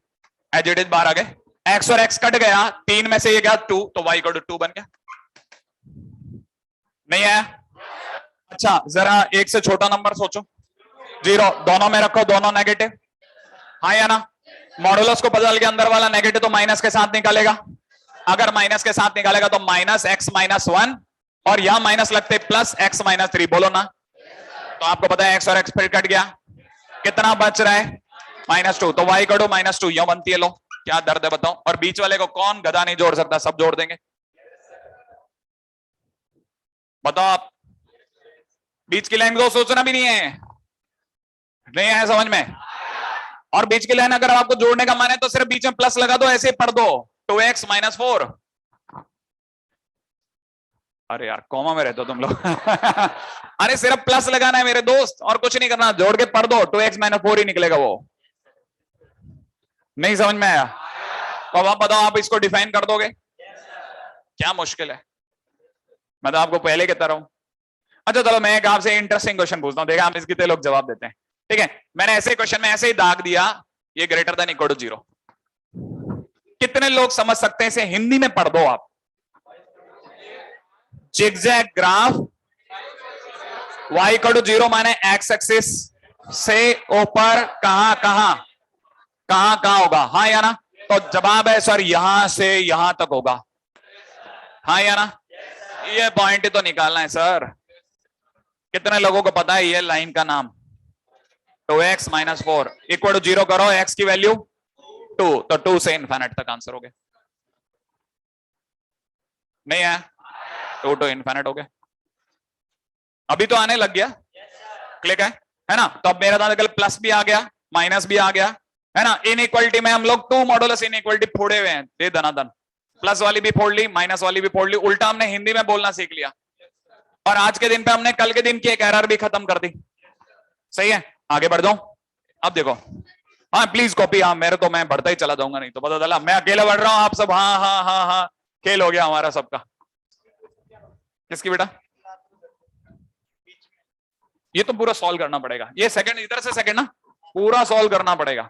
as it is बाहर आ गए, x और x कट गया, 3 में से ये गया 2, तो y = 2 बन गया। नहीं आया? अच्छा जरा एक से छोटा नंबर सोचो, 0, दोनों में रखो, दोनों नेगेटिव, हाँ या ना? मॉडुलस को बदल के अंदर वाला नेगेटिव तो माइनस के साथ निकालेगा, अगर माइनस के साथ निकालेगा तो -x - 1 और यहां माइनस लगते +x - 3, बोलो ना? तो आपको पता है x और x फिर कट गया, कितना बच रहा है? -2, तो y = -2 यह बनती है। लो क्या दर्द है बताओ, और बीच वाले को कौन गधा नहीं जोड़ सकता, सब जोड़ देंगे। बताओ आप, बीच की लाइन को सोचना भी नहीं है, नहीं है समझ में। और बीच की लाइन अगर आपको जोड़ने का मन है तो सिर्फ बीच में प्लस लगा दो, ऐसे ही पढ़ दो 2x माइनस 4। अरे यार कॉमा में रहते हो तुम लोग अरे सिर्फ प्लस लगाना है मेरे दोस्त, और कुछ नहीं करना, जोड़ के पढ़ दो 2x माइनस 4 ही निकलेगा वो। नहीं समझ में आया तो अब आप बताओ, आप इसको डिफाइन कर दोगे? क्या मुश्किल है, मैं तो आपको पहले कहता रहा हूं। अच्छा चलो मैं एक आपसे इंटरेस्टिंग क्वेश्चन पूछता हूं, देखा हम इसकी कितने लोग जवाब देते हैं। ठीक है, मैंने ऐसे क्वेश्चन में ऐसे ही दाग दिया, ये ग्रेटर देन इक्वल टू 0। कितने लोग समझ सकते हैं इसे? हिंदी में पढ़ दो आप। Zigzag graph y equal to 0 माने एक्स एक्सिस से ऊपर कहां कहां कहां कहां होगा, हाँ या ना? तो जवाब है सर यहां से यहां तक होगा, हाँ या ना? ये पॉइंट ही तो निकालना है सर। कितने लोगों को पता है ये लाइन का नाम? 2x माइनस 4 इक्वल टू 0 करो, x की वैल्यू 2, तो 2 से इन्फिनिट तक आंसर हो गया। नहीं है 2 टू इन्फिनिट हो गया, अभी तो आने लग गया, क्लिक है ना? तो अब मेरा दादा प्लस भी आ गया, माइनस भी आ गया, है ना? इनइक्वालिटी में हम लोग 2 मॉडुलस इनइक्वालिटी फोड़े हुए हैं, दे दनादन, प्लस वाली भी फोड़ ली, माइनस वाली भी फोड़ ली, उल्टा हमने हिंदी में बोलना सीख लिया। और आज के दिन पे हमने कल के दिन की एक एरर भी खत्म कर दी। सही है, आगे बढ़ जाऊं? अब देखो, हाँ प्लीज कॉपी, हाँ मेरे तो मैं बढ़ता ही चला जाऊंगा, नहीं तो पता चला मैं अकेले बढ़ रहा हूं, आप सब हाँ हाँ हाँ हाँ, खेल हो गया हमारा सबका। किसकी बेटा? ये तो पूरा सॉल्व करना पड़ेगा, ये सेकंड इधर से सेकंड ना पूरा सॉल्व करना पड़ेगा,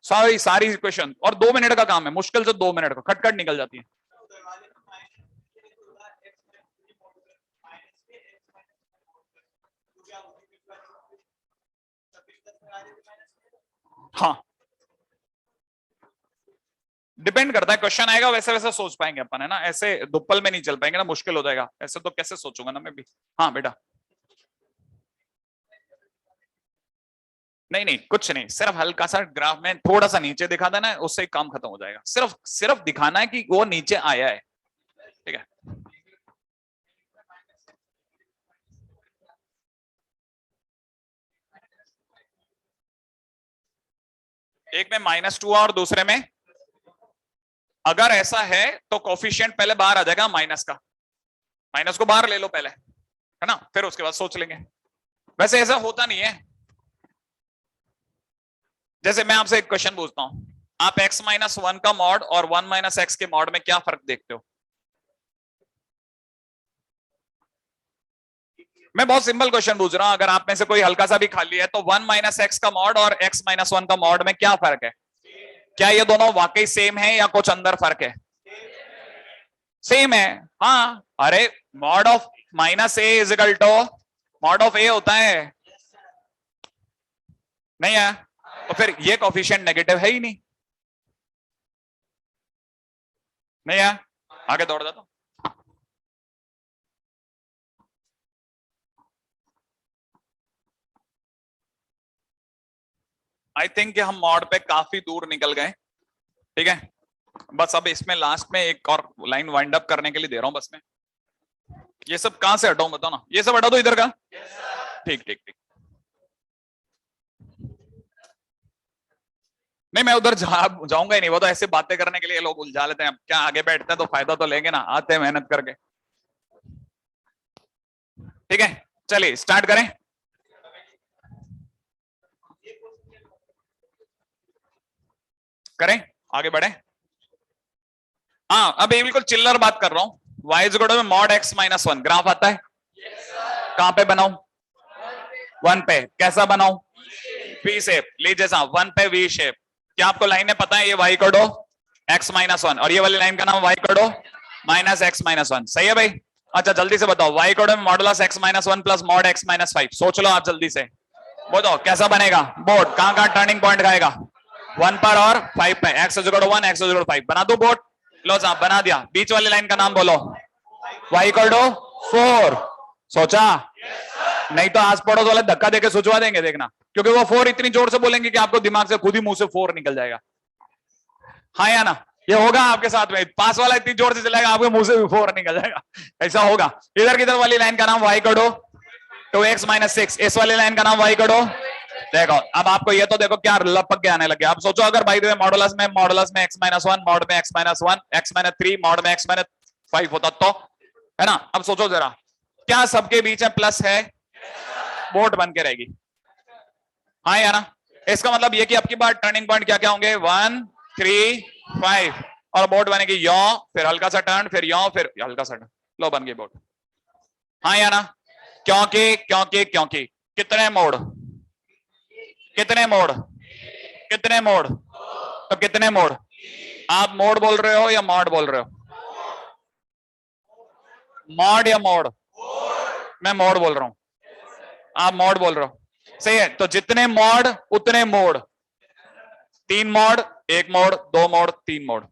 सारी क्वेश्चन, और 2 मिनट का काम है, मुश्किल से 2 मिनट का, खटखट निकल जाती है। हाँ डिपेंड करता है, क्वेश्चन आएगा वैसे वैसे सोच पाएंगे अपन, है ना? ऐसे दुप्पल में नहीं चल पाएंगे ना, मुश्किल हो जाएगा, ऐसे तो कैसे सोचूंगा ना मैं भी। हाँ बेटा, नहीं नहीं कुछ नहीं, सिर्फ हल्का सा ग्राफ में थोड़ा सा नीचे दिखा देना है, उससे काम खत्म हो जाएगा, सिर्फ सिर्फ दिखाना है कि वो नीचे आया है, ठीक है? एक में -2 और दूसरे में, अगर ऐसा है तो कोफिशिएंट पहले बाहर आ जाएगा माइनस का, माइनस को बाहर ले लो पहले, है ना? फिर उसके बाद सोच लेंगे। वैसे ऐसा होता नहीं है, जैसे मैं आपसे एक क्वेश्चन पूछता हूं, आप x-1 का मॉड और 1 - x के मॉड में क्या फर्क देखते हो? मैं बहुत सिंपल क्वेश्चन पूछ रहा हूं, अगर आप में से कोई हल्का सा भी खाली है तो 1 - x का मॉड और x-1 का मॉड में क्या फर्क है? क्या ये दोनों वाकई सेम है या कुछ अंदर फर्क है? सेम है, हाँ। अरे mod of -a is equal to mod of a होता है, नहीं है? तो फिर ये कोफिशिएंट नेगेटिव है ही नहीं, नहीं है? आगे दौड़ जाता हूं। आई थिंक कि हम मॉड पे काफी दूर निकल गए, ठीक है? बस अब इसमें लास्ट में एक और लाइन वाइंड अप करने के लिए दे रहा हूं बस में। ये सब कहां से हटाऊं बताओ ना, ये सब हटा दो इधर का, ठीक ठीक ठीक। नहीं मैं उधर जाऊंगा ही नहीं, वो तो ऐसे बातें करने के लिए लोग उलझा लेते हैं, अब क्या आगे बैठते हैं तो फायदा तो लेंगे ना, आते हैं मेहनत करके, ठीक है? चलिए स्टार्ट करें। करें, आगे बढ़े। हाँ अब ये बिल्कुल चिल्लर बात कर रहा हूं, y is equal to mod x-1 graph आता है, कहां पे बनाऊं? 1 पे, कैसा बनाऊं? V शेप, लीजिए साहब 1 पे V शेप। क्या आपको लाइनें पता है? ये y इक्वल टू x-1 और ये वाली लाइन का नाम y इक्वल टू -x-1, सही है भाई? अच्छा जल्दी से बताओ, y equal to modulus x-1 plus mod x-5, सोच लो आप जल्दी से, बताओ कैसा बनेगा? बोर्ड कहां कहां टर्निंग पॉइंट खाएगा? 1 पर और 5 पे, x is equal to 1, x is equal to 5, बना दो बोर्ड। लो साहब बना दिया, बीच वाली लाइन का नाम बोलो, y इक्वल टू 4, सोचा? नहीं तो आस पड़ोस वाले धक्का देके सोचवा देंगे, देखना, क्योंकि वो 4 इतनी जोर से बोलेंगे कि आपको दिमाग से खुद ही मुंह से 4 निकल जाएगा, हाँ या ना? ये होगा आपके साथ में, पास वाला इतनी जोर से चलेगा आपके मुंह से भी 4 निकल जाएगा, ऐसा होगा। इधर किधर वाली लाइन का नाम y करो 2x - 6, इस वाली लाइन का नाम y करो। देखो अब आपको ये तो देखो क्या लपक के आने लगे। आप सोचो अगर बाय द वे मॉडुलस में x - 1 मॉड में x - 1 x - 3 मॉड में x - 5 होता तो, है ना। अब सोचो जरा क्या सबके बीच में प्लस है, बोर्ड बन के रहेगी। हाँ या ना। इसका मतलब ये कि आपकी बार टर्निंग पॉइंट क्या क्या होंगे 1 3 5 और बोर्ड बनेगी यो, फिर हल्का सा टर्न, फिर यो, फिर हल्का सा टर्न, लो बन गई बोर्ड। हाँ या ना। क्योंकि क्योंकि क्योंकि कितने मोड, कितने मोड, कितने मोड, तो कितने मोड। आप मोड बोल रहे हो या मॉड बोल रहे हो, मॉड या मोड। मैं मोड बोल रहा हूं, आप मॉड बोल रहे हो, सही है। तो जितने मॉड उतने mode, 3 mod 1 mode 2 mode 3 mode.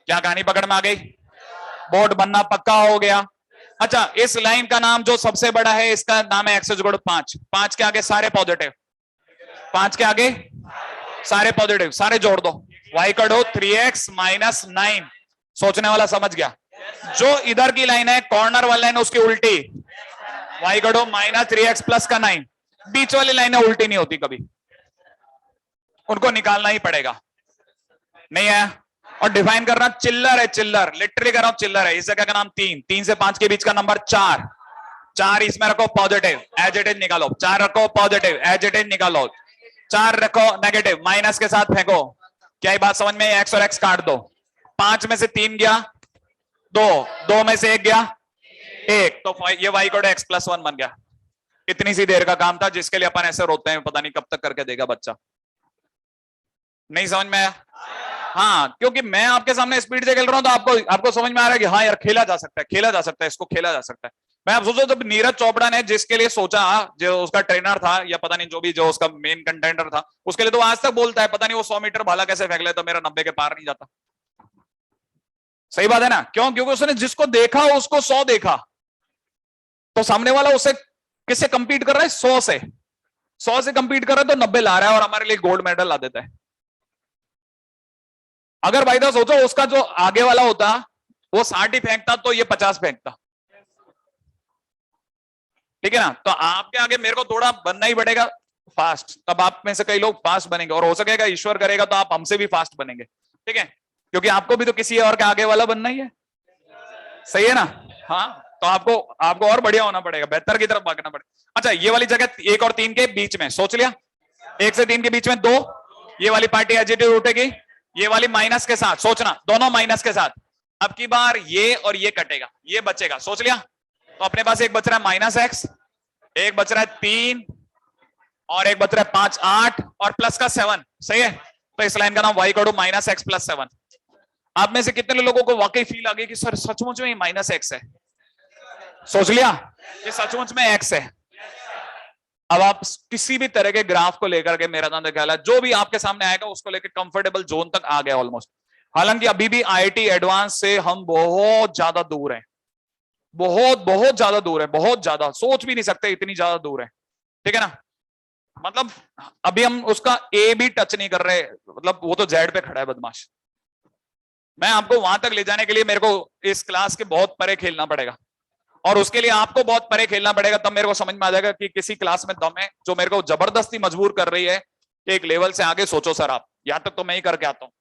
क्या कहानी पकड़ में आ गई, बोर्ड बनना पक्का हो गया। अच्छा इस लाइन का नाम जो सबसे बड़ा है इसका नाम है x5, 5 के आगे सारे पॉजिटिव, 5 के आगे सारे पॉजिटिव, सारे जोड़ दो, y का डो 3x - 9। सोचने वाला समझ गया। जो इधर की लाइन है कॉर्नर वाली लाइन उसकी उल्टी, y का डो -3x प्लस का 9। बीच वाली लाइनें उल्टी नहीं होती कभी, उनको निकालना ही पड़ेगा, नहीं है। और डिफाइन करना चिल्लर है, चिल्लर लिटरली कर रहा हूं, चिल्लर है। इस जगह का नाम 3, 3 से 5 के बीच का नंबर 4, 4 इसमें रखो पॉजिटिव, एज इट इज निकालो, 4 रखो पॉजिटिव, एज इट इज निकालो, 4 रखो नेगेटिव, माइनस के साथ फेंको। क्या ये बात समझ में, एक्स और एक्स काट दो, 5 में से 3 गया 2, 2 में से 1 गया 1, तो ये y कोड x+1 बन गया। इतनी सी देर का काम था जिसके लिए अपन ऐसे रोते हैं, पता नहीं कब तक करके देगा बच्चा। नहीं समझ में आया। हाँ क्योंकि मैं आपके सामने स्पीड से खेल रहा हूं तो आपको समझ में आ रहा है कि हाँ यार खेला जा सकता है, खेला जा सकता है, इसको खेला जा सकता है। मैं आप सोचो जब नीरज चोपड़ा ने जिसके लिए सोचा, जो उसका ट्रेनर था या पता नहीं जो भी जो उसका मेन कंटेंडर था, उसके लिए तो आज तक बोलता है पता नहीं वो 100 मीटर भाला कैसे फेंक लेता, मेरा 90 के पार नहीं जाता। सही बात है ना, क्यों, क्योंकि उसने जिसको देखा उसको 100 देखा, तो सामने वाला उसे किससे कंपीट कर रहा है, 100 से, 100 से कंपीट कर रहा है तो 90 ला रहा है और हमारे लिए गोल्ड मेडल ला देता है। अगर भाई साहब सोचो उसका जो आगे वाला होता वो 60 ही फेंकता तो ये 50 फेंकता, ठीक है ना। तो आपके आगे मेरे को थोड़ा बनना ही पड़ेगा फास्ट, तब आप में से कई लोग फास्ट बनेंगे, और हो सकेगा ईश्वर करेगा तो आप हमसे भी फास्ट बनेंगे, ठीक है, क्योंकि आपको भी तो किसी और के आगे वाला बनना ही है, सही है ना। हाँ तो आपको और बढ़िया होना पड़ेगा, बेहतर की तरफ भागना पड़ेगा। अच्छा ये वाली जगह 1 और 3 के बीच में सोच लिया, 1 से 3 के बीच में 2, ये वाली पार्टी एजिटिव उठेगी, ये वाली माइनस के साथ, सोचना दोनों माइनस के साथ। अब की बार ये और ये कटेगा, ये बचेगा, सोच लिया। तो अपने पास एक बच रहा है -x, एक बच रहा है 3 और एक बच रहा है 5 8 और प्लस का 7, सही है। तो इस लाइन का नाम y करो -x+7। आप में से कितने लोगों को वाकई फील आ गई कि सर सचमुच में ये -x है, सोच लिया ये सचमुच में x है। अब आप किसी भी तरह के ग्राफ को लेकर के, मेरा नाम ख्याल है जो भी आपके सामने आएगा उसको लेकर कंफर्टेबल जोन तक आ गया ऑलमोस्ट। हालांकि अभी भी IIT एडवांस से हम बहुत ज्यादा दूर हैं, बहुत बहुत ज्यादा दूर है, बहुत ज्यादा, सोच भी नहीं सकते इतनी ज्यादा दूर है, ठीक है ना। मतलब अभी हम उसका A भी टच नहीं कर रहे, मतलब वो तो Z पे खड़ा है बदमाश। मैं आपको वहां तक ले जाने के लिए मेरे को इस क्लास के बहुत परे खेलना पड़ेगा, और उसके लिए आपको बहुत परे खेलना पड़ेगा, तब मेरे को समझ में आ जाएगा कि किसी क्लास में दम है जो मेरे को जबरदस्ती मजबूर कर रही है कि एक लेवल से आगे सोचो सर आप, यहां तक तो मैं ही करके आता हूं,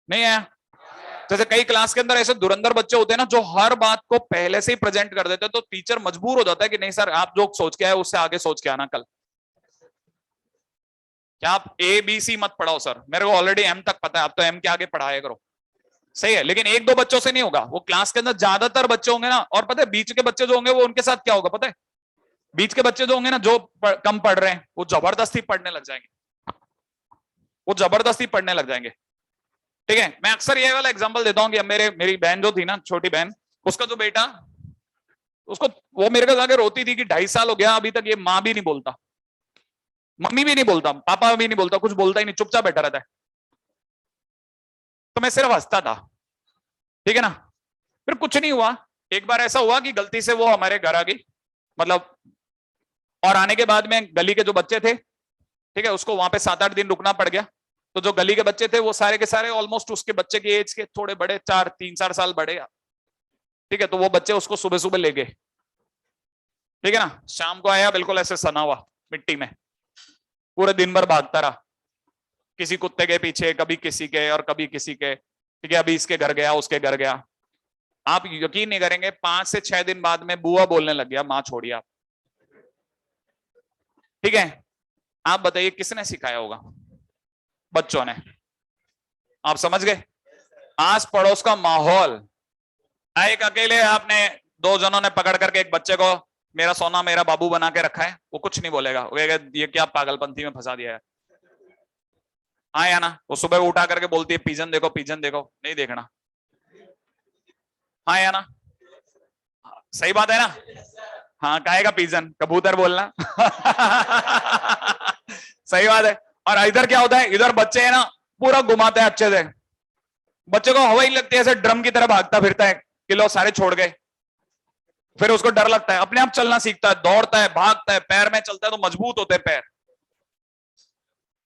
नहीं है। जैसे कई क्लास के अंदर ऐसे धुरंधर बच्चे होते हैं ना जो हर बात को पहले से ही प्रेजेंट कर देते हैं, तो टीचर मजबूर हो जाता है कि नहीं सर आप जो सोच के आए उससे आगे सोच के आना कल। क्या आप ABC मत पढ़ाओ सर, मेरे को ऑलरेडी M तक पता है, आप तो M के आगे पढ़ाया करो, सही है। लेकिन 1-2 बच्चों से नहीं होगा, वो क्लास के अंदर ज्यादातर बच्चे होंगे ना, और पता है बीच के बच्चे जो होंगे वो उनके साथ क्या होगा पता है, बीच के बच्चे जो होंगे ना जो कम पढ़ रहे हैं वो जबरदस्ती पढ़ने लग जाएंगे, वो जबरदस्ती पढ़ने लग जाएंगे, ठीक है। मैं अक्सर ये वाला एग्जांपल देता हूं कि मेरी बहन जो थी ना, छोटी बहन, उसका जो बेटा, उसको वो मेरे को जाके रोती थी कि 2.5 साल हो गया अभी तक ये माँ भी नहीं बोलता, मम्मी भी नहीं बोलता, पापा भी नहीं बोलता, कुछ बोलता ही नहीं, चुपचाप बैठा रहता है। तो मैं सिर्फ हंसता था, ठीक है ना। फिर कुछ नहीं हुआ, एक बार ऐसा हुआ कि गलती से वो हमारे घर आ गई, मतलब, और आने के बाद में गली के जो बच्चे थे, ठीक है, उसको वहां पे 7-8 दिन रुकना पड़ गया। तो जो गली के बच्चे थे वो सारे के सारे ऑलमोस्ट उसके बच्चे की एज के थोड़े बड़े, 3-4 साल बड़े, ठीक है। तो वो बच्चे उसको सुबह सुबह ले गए, ठीक है ना। शाम को आया बिल्कुल ऐसे सना हुआ मिट्टी में, पूरे दिन भर भागता रहा, किसी कुत्ते के पीछे, कभी किसी के और कभी किसी के, ठीक है। अभी इसके घर गया, उसके घर गया। आप यकीन नहीं करेंगे, 5 से 6 दिन बाद में बुआ बोलने लग गया, मां छोड़िए आप, ठीक है। आप बताइए किसने सिखाया होगा? बच्चों ने। आप समझ गए? आस पड़ोस का माहौल। एक अकेले आपने 2 जनों ने पकड़ करके एक बच्चे को मेरा सोना मेरा बाबू बना के रखा है, वो कुछ नहीं बोलेगा, वो कहेगा ये क्या पागलपंथी में फंसा दिया है। हाँ या ना? वो सुबह उठा करके बोलती है पिजन देखो, पिजन देखो, नहीं देखना। हाँ या ना? सही बात है ना? हाँ, काहे का पिजन, कबूतर बोलना। सही बात है। और इधर क्या होता है, इधर बच्चे है ना पूरा घुमाते हैं अच्छे से, बच्चे को हवा ही लगती है, ऐसे ड्रम की तरह भागता फिरता है, किलो सारे छोड़ गए। फिर उसको डर लगता है, अपने आप चलना सीखता है, दौड़ता है, भागता है, पैर में चलता है तो मजबूत होते हैं पैर।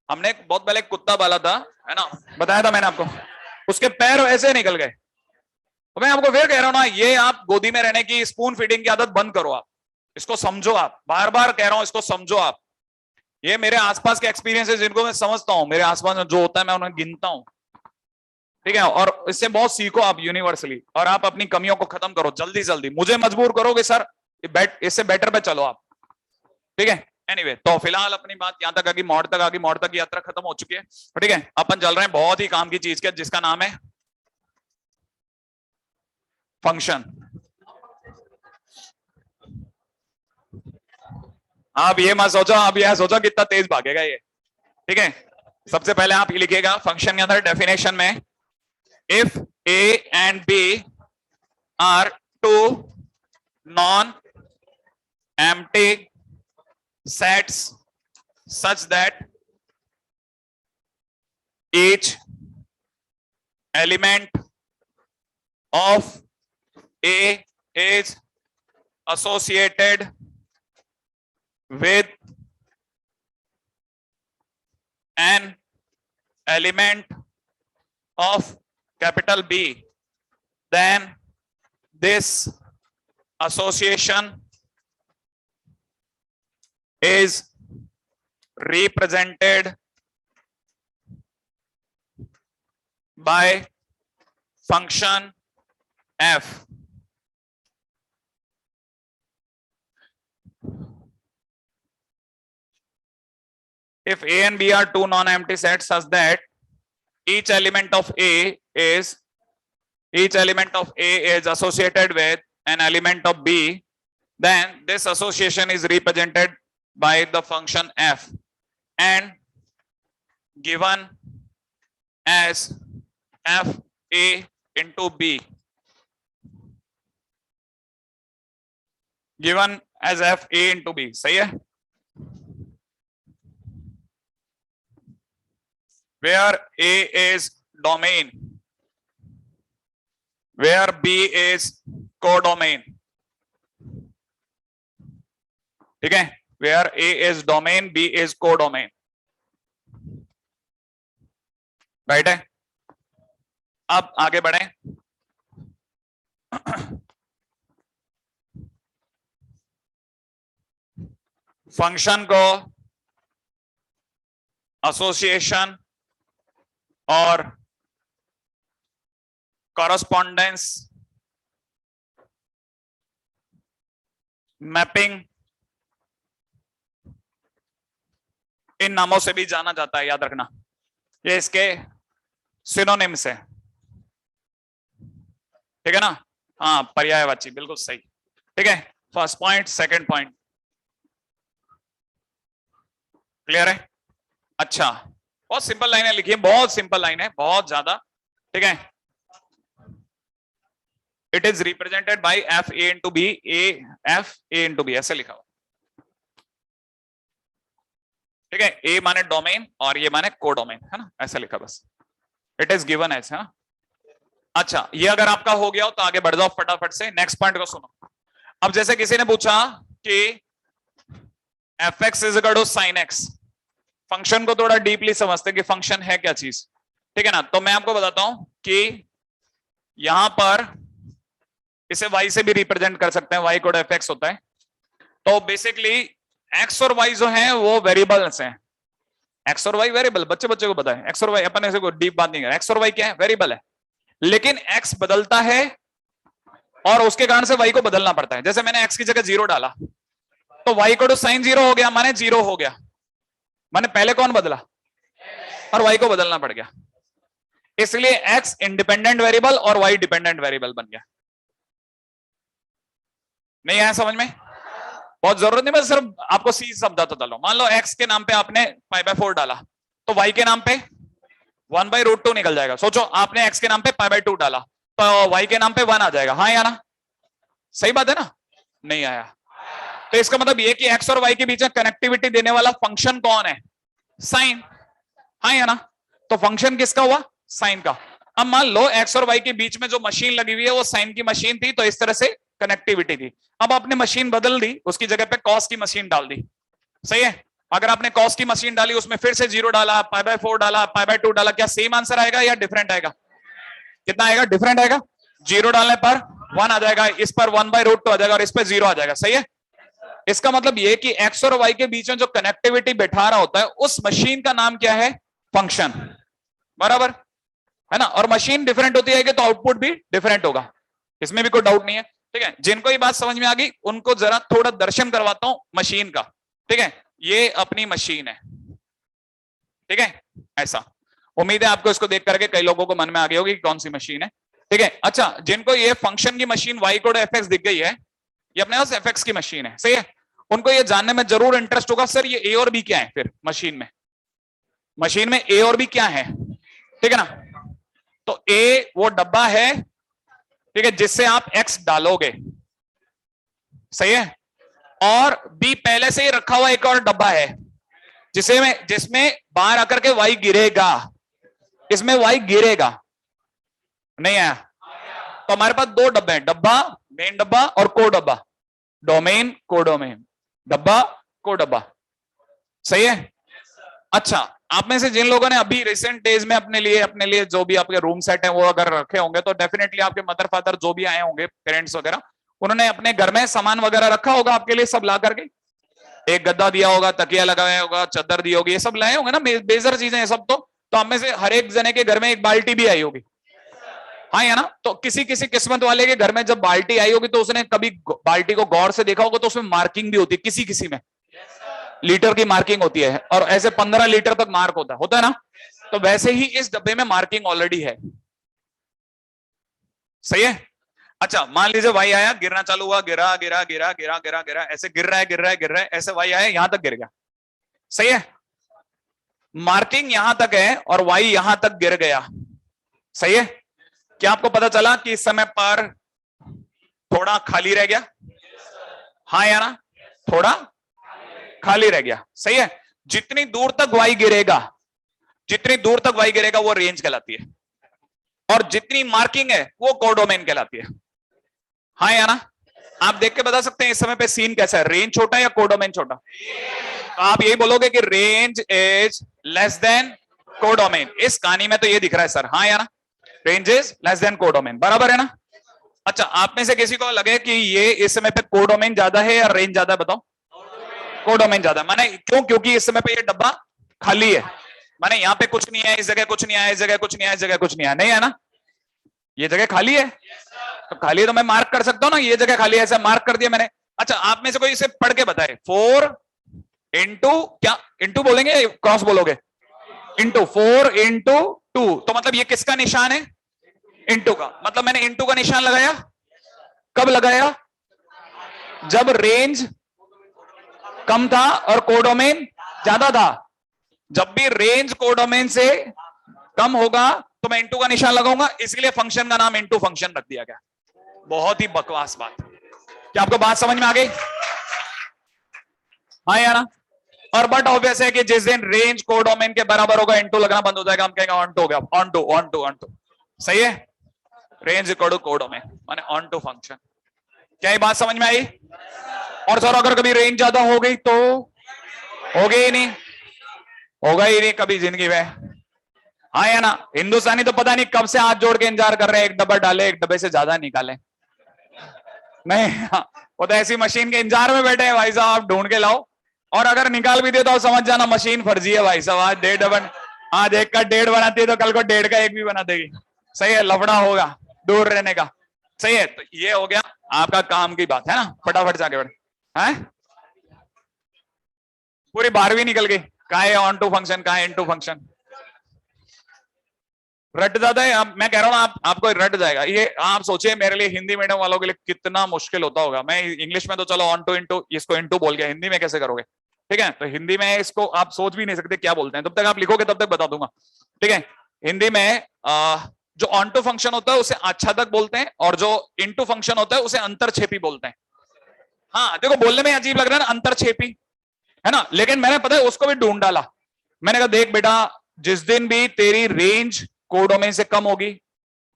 हमने बहुत पहले एक कुत्ता पाला था, है ना, बताया था मैंने आपको, उसके पैर ऐसे निकल गए। तो मैं आपको फिर कह रहा हूं ना, ये आप गोदी में रहने की स्पून फीडिंग की आदत बंद करो, आप इसको समझो, आप बार बार कह रहा हूं इसको समझो आप। ये मेरे आसपास के एक्सपीरियंसेस जिनको मैं समझता हूं, मेरे आसपास में जो होता है मैं उन्हें गिनता हूं, ठीक है। और इससे बहुत सीखो आप यूनिवर्सली, और आप अपनी कमियों को खत्म करो जल्दी जल्दी। मुझे मजबूर करोगे सर, इससे बेटर पे चलो आप, ठीक है। एनीवे, तो फिलहाल अपनी बात यहां तक आ गई, मोड़ तक आ गई, मोड़ तक की यात्रा खत्म हो चुकी है, ठीक है। अपन चल रहे हैं बहुत ही काम की चीज के, जिसका नाम है फंक्शन। आप ये मत सोचो, आप यह सोचो कितना तेज भागेगा ये, ठीक है। सबसे पहले आप लिखिएगा फंक्शन के अंदर डेफिनेशन में, if A and B are two non empty sets such that each element of A is associated with an element of capital B, then this association is represented by function f. If A and B are two non-empty sets such that each element of A is associated with an element of B, then this association is represented by the function f and given as f A into B, given as f A into B. सही है? Where A is domain, where B is codomain, ठीक है। Where A is domain, B is codomain, right है। अब आगे बढ़े, function को association और कॉरस्पॉन्डेंस, मैपिंग, इन नामों से भी जाना जाता है, याद रखना, ये इसके सिनोनिम्स है, ठीक है ना। हाँ, पर्यायवाची, बिल्कुल सही, ठीक है। First point, second point clear है? अच्छा, बहुत सिंपल लाइन है, लिखिए, बहुत सिंपल लाइन है, बहुत ज्यादा, ठीक है। It is represented by F A into B, F A into B, ऐसे लिखा हुआ, ठीक है। ए माने डोमेन और ये माने कोडोमेन, है ना, ऐसा लिखा बस। इट इज गिवन एज, है ना। अच्छा, ये अगर आपका हो गया हो तो आगे बढ़ जाओ फटाफट से, नेक्स्ट पॉइंट को सुनो। अब जैसे किसी ने पूछा कि F x is equal to sine x, function को थोड़ा डीपली समझते हैं कि फंक्शन है क्या चीज, ठीक है ना। तो मैं आपको बताता हूं कि यहां पर इसे y से भी रिप्रेजेंट कर सकते हैं, y कोड fx होता है। तो बेसिकली x और y जो हैं वो वेरिएबल्स हैं। x और y वेरिएबल, बच्चे बच्चे को पता है x और y, अपन ऐसे कोई डीप बात नहीं कर रहे। x और y क्या है, वेरिएबल है, लेकिन x बदलता है और उसके कारण से y को बदलना पड़ता है। जैसे मैंने x की जगह 0 डाला तो y को तो साइन 0 हो गया, माने 0 हो गया, माने पहले कौन बदला, और y को बदलना पड़ गया। इसलिए x इंडिपेंडेंट वेरिएबल और y डिपेंडेंट वेरिएबल बन गया। नहीं आया समझ में, बहुत जरूरत नहीं, बस सिर्फ आपको सी समझाता चलो। मान लो x के नाम पे आपने π/4 डाला तो y के नाम पे 1/√2 निकल जाएगा। सोचो आपने x के नाम पे π/2 डाला तो y के नाम पे 1 आ जाएगा। हाँ या ना, सही बात है ना, नहीं आया। तो इसका मतलब ये कि x और y के बीच में कनेक्टिविटी देने वाला फंक्शन कौन है, साइन। हाँ या ना, तो फंक्शन किसका हुआ, साइन का। अब मान लो x और y के बीच में जो मशीन लगी हुई है वो साइन की मशीन थी, तो इस तरह से कनेक्टिविटी थी। अब आपने मशीन बदल दी, उसकी जगह पे कॉस की मशीन डाल दी, सही है। अगर आपने कॉस की मशीन डाली, उसमें फिर से 0 डाला, π/4 डाला, π/2 डाला, क्या सेम आंसर आएगा या डिफरेंट आएगा, कितना आएगा, डिफरेंट आएगा। 0 डालने पर 1 आ जाएगा, इस पर 1/√2 आ जाएगा और इस पर 0 आ जाएगा, सही है। इसका मतलब ये कि x और y के बीच में जो कनेक्टिविटी बैठा रहा होता है उस मशीन का नाम क्या है, फंक्शन, बराबर है ना। और मशीन डिफरेंट होती है तो आउटपुट भी डिफरेंट होगा, इसमें भी कोई डाउट नहीं है, ठीक है। जिनको ये बात समझ में आ गई उनको जरा थोड़ा दर्शन करवाता हूं मशीन का, ठीक है। ये अपनी मशीन है, ठीक है, ऐसा। उम्मीद है आपको इसको देख करके कई लोगों को मन में आ गई होगी कि कौन सी मशीन है, ठीक है। अच्छा, जिनको ये फंक्शन की मशीन y कोड fx दिख गई है, ये अपने पास fx की मशीन है, सही है। उनको ये जानने में जरूर इंटरेस्ट होगा, सर ये a और b क्या है, फिर मशीन में a और b क्या है, ठीक है ना। तो a वो डब्बा है, ठीक है, जिससे आप x डालोगे, सही है। और b पहले से ही रखा हुआ एक और डब्बा है जिसमें बाहर आकर के y गिरेगा, इसमें y गिरेगा, नहीं आया। तो हमारे पास दो डब्बे हैं, डब्बा मेन डब्बा और को डब्बा, डोमेन को डोमेन, डब्बा को डब्बा, सही है। अच्छा, आप में से जिन लोगों ने अभी रिसेंट डेज में अपने लिए जो भी आपके रूम सेट है वो अगर रखे होंगे तो डेफिनेटली आपके मदर फादर जो भी आए होंगे, पेरेंट्स वगैरह, उन्होंने अपने घर में सामान वगैरह रखा होगा आपके लिए, सब ला करके। एक गद्दा दिया होगा, तकिया लगाया होगा, चादर दी होगी, ये सब लाए होंगे ना, बेजर चीजें हैं सब। तो हम में से हर एक जने के घर में एक बाल्टी भी आई होगी, हाँ या ना। तो किसी किसी किस्मत वाले के घर में जब बाल्टी आई होगी तो उसने कभी बाल्टी को गौर से देखा होगा, तो उसमें मार्किंग भी होती है, किसी किसी में लीटर की मार्किंग होती है, और ऐसे 15 लीटर तक मार्क होता है ना। तो वैसे ही इस डब्बे में मार्किंग ऑलरेडी है, सही है। अच्छा, मान लीजिए वाई आया, गिरना चालू हुआ, गिरा गिरा गिरा गिरा गिरा गिरा, ऐसे गिर रहा है, ऐसे वाई आया, यहां तक गिर गया, सही है। मार्किंग यहां तक है और वाई यहां तक गिर गया, सही है। क्या आपको पता चला कि इस समय पर थोड़ा खाली रह गया, हाँ या ना, थोड़ा खाली रह गया, सही है। जितनी दूर तक वाई गिरेगा वो रेंज कहलाती है, और जितनी मार्किंग है वो कोडोमेन कहलाती है, हाँ या ना। आप देख के बता सकते हैं इस समय पे सीन कैसा है, रेंज छोटा या कोडोमेन छोटा। तो आप यही बोलोगे कि range is less than codomain, इस कहानी में तो ये दिख रहा है सर, हाँ या ना, range is less than codomain, बराबर है ना। अच्छा, आप में से किसी को लगे कि ये इस समय पे कोडोमेन ज्यादा है या रेंज ज्यादा है, बताओ। कोडोमेन ज्यादा, माने क्यों, क्योंकि इस समय पे ये डब्बा खाली है, माने यहाँ पे कुछ नहीं है, इस जगह कुछ नहीं है, इस जगह कुछ नहीं है, इस जगह कुछ नहीं है, नहीं है ना, ये जगह खाली है। तो खाली है तो मैं मार्क कर सकता हूँ ना, ये जगह खाली है, ऐसा मार्क कर दिया मैंने। अच्छा, आप में से कोई इसे पढ़ के बताए, 4 इंटू, क्या इंटू बोलेंगे क्रॉस बोलोगे, इंटू 4 इंटू 2, तो मतलब ये किसका निशान है, इंटू का। मतलब मैंने इंटू का निशान लगाया, कब लगाया, जब रेंज कम था और कोडोमेन ज्यादा था। जब भी रेंज कोडोमेन से कम होगा तो मैं इंटू का निशान लगाऊंगा, इसलिए फंक्शन का नाम इंटू फंक्शन रख दिया गया। बहुत ही बकवास बात, क्या आपको बात समझ में आ गई, हाँ या ना। और बट ऑब्वियस है कि जिस दिन रेंज कोडोमेन के बराबर होगा इंटू लगना बंद हो जाएगा, हम कहेंगे ऑन टू हो गया, onto onto onto, सही है। रेंज इक्वल टू कोडोमेन माने ऑन टू फंक्शन, क्या ये बात समझ में आई। और सर अगर कभी रेंज ज्यादा हो गई तो हो गई ही नहीं, होगा ही नहीं कभी जिंदगी में। हाँ या ना, हिंदुस्तानी तो पता नहीं कब से हाथ जोड़ के इंतजार कर रहे हैं, एक डब्बा डाले एक डब्बे से ज्यादा निकाले। नहीं हाँ, वो तो ऐसी मशीन के इंतजार में बैठे हैं भाई साहब, आप ढूंढ के लाओ। और अगर निकाल भी दे तो समझ जाना मशीन फर्जी है भाई साहब। आज डेढ़ बन, आज एक का डेढ़ बनाती है तो कल को डेढ़ का एक भी बना देगी। सही है, लफड़ा होगा, दूर रहने का। सही है, तो ये हो गया आपका काम की बात है ना, फटाफट से आगे बढ़े। हैं पूरी 12वीं निकल गई, कहा है ऑन टू फंक्शन, कहा है इन टू फंक्शन। रट जाता है, अब मैं कह रहा हूँ आप, आपको रट जाएगा ये। आप सोचिए मेरे लिए, हिंदी मीडियम वालों के लिए कितना मुश्किल होता होगा। मैं इंग्लिश में तो चलो ऑन टू इंटू, इसको इंटू बोल गया, हिंदी में कैसे करोगे? ठीक है, तो हिंदी में इसको आप सोच भी नहीं सकते क्या बोलते हैं, तब तक आप लिखोगे तब तक बता दूंगा। ठीक है, हिंदी में जो ऑन टू फंक्शन होता है उसे आच्छादक बोलते हैं, और जो इंटू फंक्शन होता है उसे अंतरछेपी बोलते हैं। हाँ देखो, बोलने में अजीब लग रहा है ना अंतरछेपी, है ना, लेकिन मैंने पता है उसको भी ढूंढ डाला। मैंने कहा देख बेटा, जिस दिन भी तेरी रेंज कोडोमेन से कम होगी,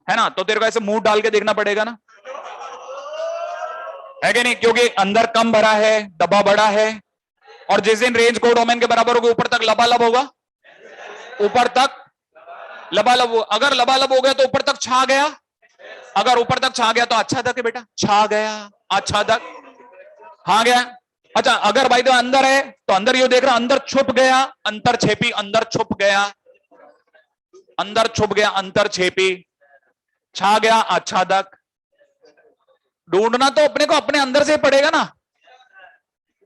है ना, तो तेरे को ऐसे मुंह डाल के देखना पड़ेगा ना, है कि नहीं? क्योंकि अंदर कम भरा है, डब्बा बड़ा है। और जिस दिन रेंज कोडोमेन के बराबर होगा, ऊपर तक लबालब होगा, ऊपर तक लबालब। अगर लबालब हो गया तो ऊपर तक छा गया, अगर ऊपर तक छा गया तो अच्छा तक है बेटा, छा गया, अच्छा तक, हाँ गया। अच्छा, अगर भाई तो अंदर है तो अंदर यू देख रहा, अंदर छुप गया, अंतर छेपी, अंदर छुप गया, अंदर छुप गया, अंतर छेपी, छा गया, आच्छादक। ढूंढना तो अपने को अपने अंदर से पड़ेगा ना।